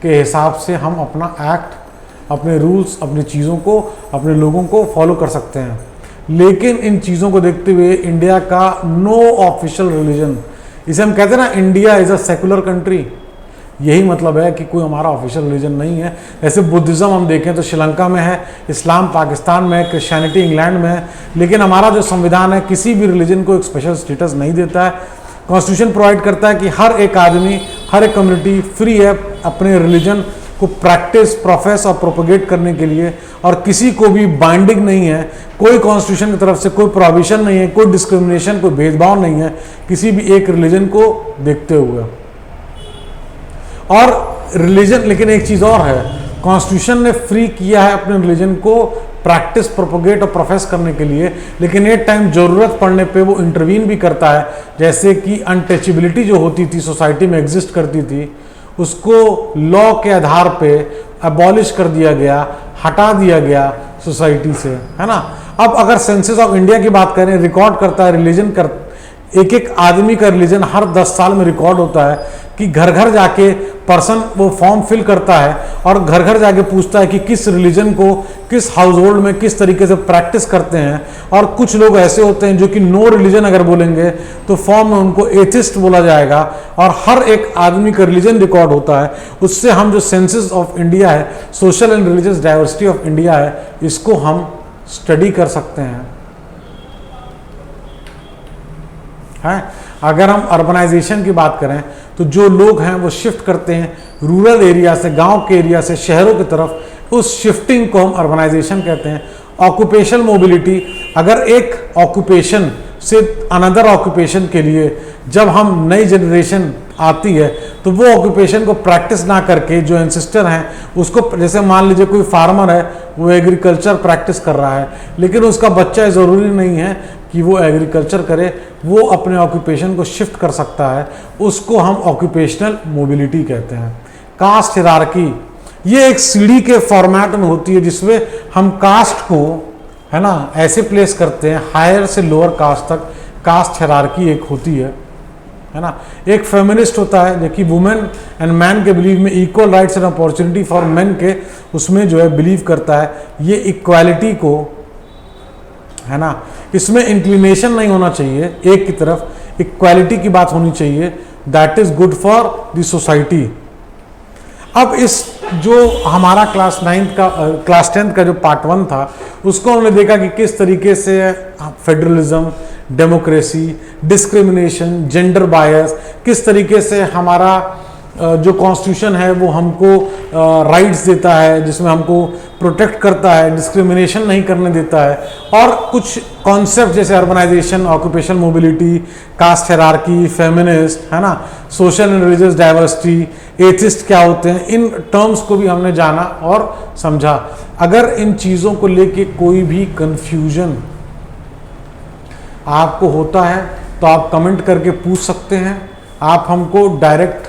के हिसाब से हम अपना एक्ट, अपने रूल्स, अपनी चीज़ों को, अपने लोगों को फॉलो कर सकते हैं। लेकिन इन चीज़ों को देखते हुए इंडिया का नो ऑफिशियल रिलीजन, इसे हम कहते हैं ना India is a secular country, यही मतलब है कि कोई हमारा ऑफिशियल रिलीजन नहीं है। जैसे बुद्धिज़्म हम देखें तो श्रीलंका में है, इस्लाम पाकिस्तान में है, क्रिश्चियनिटी इंग्लैंड में है, लेकिन हमारा जो संविधान है किसी भी रिलीजन को एक स्पेशल स्टेटस नहीं देता है। कॉन्स्टिट्यूशन प्रोवाइड करता है कि हर एक आदमी, हर एक कम्युनिटी फ्री है अपने रिलीजन को प्रैक्टिस, प्रोफेस और प्रोपोगेट करने के लिए, और किसी को भी बाइंडिंग नहीं है, कोई कॉन्स्टिट्यूशन की तरफ से कोई प्रोविजन नहीं है, कोई डिस्क्रिमिनेशन, कोई भेदभाव नहीं है किसी भी एक रिलीजन को देखते हुए। और रिलीजन, लेकिन एक चीज़ और है, कॉन्स्टिट्यूशन ने फ्री किया है अपने रिलीजन को प्रैक्टिस, प्रोपोगेट और प्रोफेस करने के लिए, लेकिन एक टाइम ज़रूरत पड़ने पे वो इंटरवीन भी करता है। जैसे कि अनटचेबिलिटी जो होती थी, सोसाइटी में एग्जिस्ट करती थी, उसको लॉ के आधार पे अबॉलिश कर दिया गया, हटा दिया गया सोसाइटी से, है ना। अब अगर सेंसस ऑफ इंडिया की बात करें, रिकॉर्ड करता है रिलीजन कर, एक एक आदमी का रिलीजन हर 10 साल में रिकॉर्ड होता है कि घर घर जाके पर्सन वो फॉर्म फिल करता है और घर घर जाके पूछता है कि किस रिलीजन को किस हाउस होल्ड में किस तरीके से प्रैक्टिस करते हैं। और कुछ लोग ऐसे होते हैं जो कि नो रिलीजन अगर बोलेंगे तो फॉर्म में उनको एथिस्ट बोला जाएगा, और हर एक आदमी का रिलीजन रिकॉर्ड होता है। उससे हम जो सेंसस ऑफ इंडिया है, social and religious diversity of India है, इसको हम स्टडी कर सकते हैं। अगर हम अर्बनाइजेशन की बात करें तो जो लोग हैं वो शिफ्ट करते हैं रूरल एरिया से, गांव के एरिया से शहरों की तरफ, उस शिफ्टिंग को हम अर्बनाइजेशन कहते हैं। ऑक्यूपेशनल मोबिलिटी, अगर एक ऑक्यूपेशन से अनदर ऑक्यूपेशन के लिए जब हम नई जनरेशन आती है तो वो ऑक्यूपेशन को प्रैक्टिस ना करके जो एंसेस्टर हैं उसको, जैसे मान लीजिए कोई फार्मर है वो एग्रीकल्चर प्रैक्टिस कर रहा है, लेकिन उसका बच्चा ज़रूरी नहीं है कि वो एग्रीकल्चर करे, वो अपने ऑक्यूपेशन को शिफ्ट कर सकता है, उसको हम ऑक्यूपेशनल मोबिलिटी कहते हैं। कास्ट हिरार्की, ये एक सीढ़ी के फॉर्मेट में होती है जिसमें हम कास्ट को, है ना, ऐसे प्लेस करते हैं हायर से लोअर कास्ट तक। कास्ट हिरार्की एक होती है ना। एक फेमिनिस्ट होता है जो कि वुमेन एंड मैन के बिलीव में equal rights and opportunity for main के, उसमें जो है बिलीव करता है ये इक्वालिटी को, है ना। इसमें इंक्लिनेशन नहीं होना चाहिए एक की तरफ, इक्वालिटी की बात होनी चाहिए, that is good for the society. अब इस जो हमारा क्लास 10th का जो पार्ट 1 था उसको हमने देखा कि किस तरीके से federalism, democracy, discrimination, gender bias, किस तरीके से हमारा जो कॉन्स्टिट्यूशन है वो हमको राइट्स देता है, जिसमें हमको प्रोटेक्ट करता है, डिस्क्रिमिनेशन नहीं करने देता है, और कुछ कॉन्सेप्ट जैसे urbanisation, occupational mobility, caste hierarchy, feminist, है ना, social and religious diversity, atheist क्या होते हैं, इन टर्म्स को भी हमने जाना और समझा। अगर इन चीज़ों को लेके कोई भी कंफ्यूजन आपको होता है तो आप कमेंट करके पूछ सकते हैं। आप हमको डायरेक्ट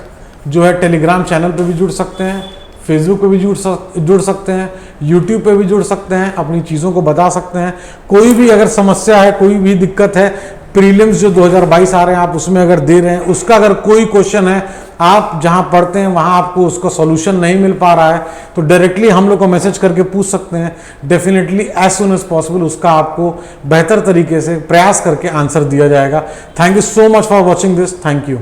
जो है टेलीग्राम चैनल पे भी जुड़ सकते हैं, फेसबुक पे भी जुड़ सकते हैं, यूट्यूब पे भी जुड़ सकते हैं, अपनी चीज़ों को बता सकते हैं। कोई भी अगर समस्या है, कोई भी दिक्कत है, प्रीलिम्स जो 2022 आ रहे हैं आप उसमें अगर दे रहे हैं, उसका अगर कोई क्वेश्चन है, आप जहां पढ़ते हैं वहां आपको उसका सॉल्यूशन नहीं मिल पा रहा है, तो डायरेक्टली हम लोग को मैसेज करके पूछ सकते हैं। Definitely as soon as possible उसका आपको बेहतर तरीके से प्रयास करके आंसर दिया जाएगा। Thank you so much for watching this. Thank you.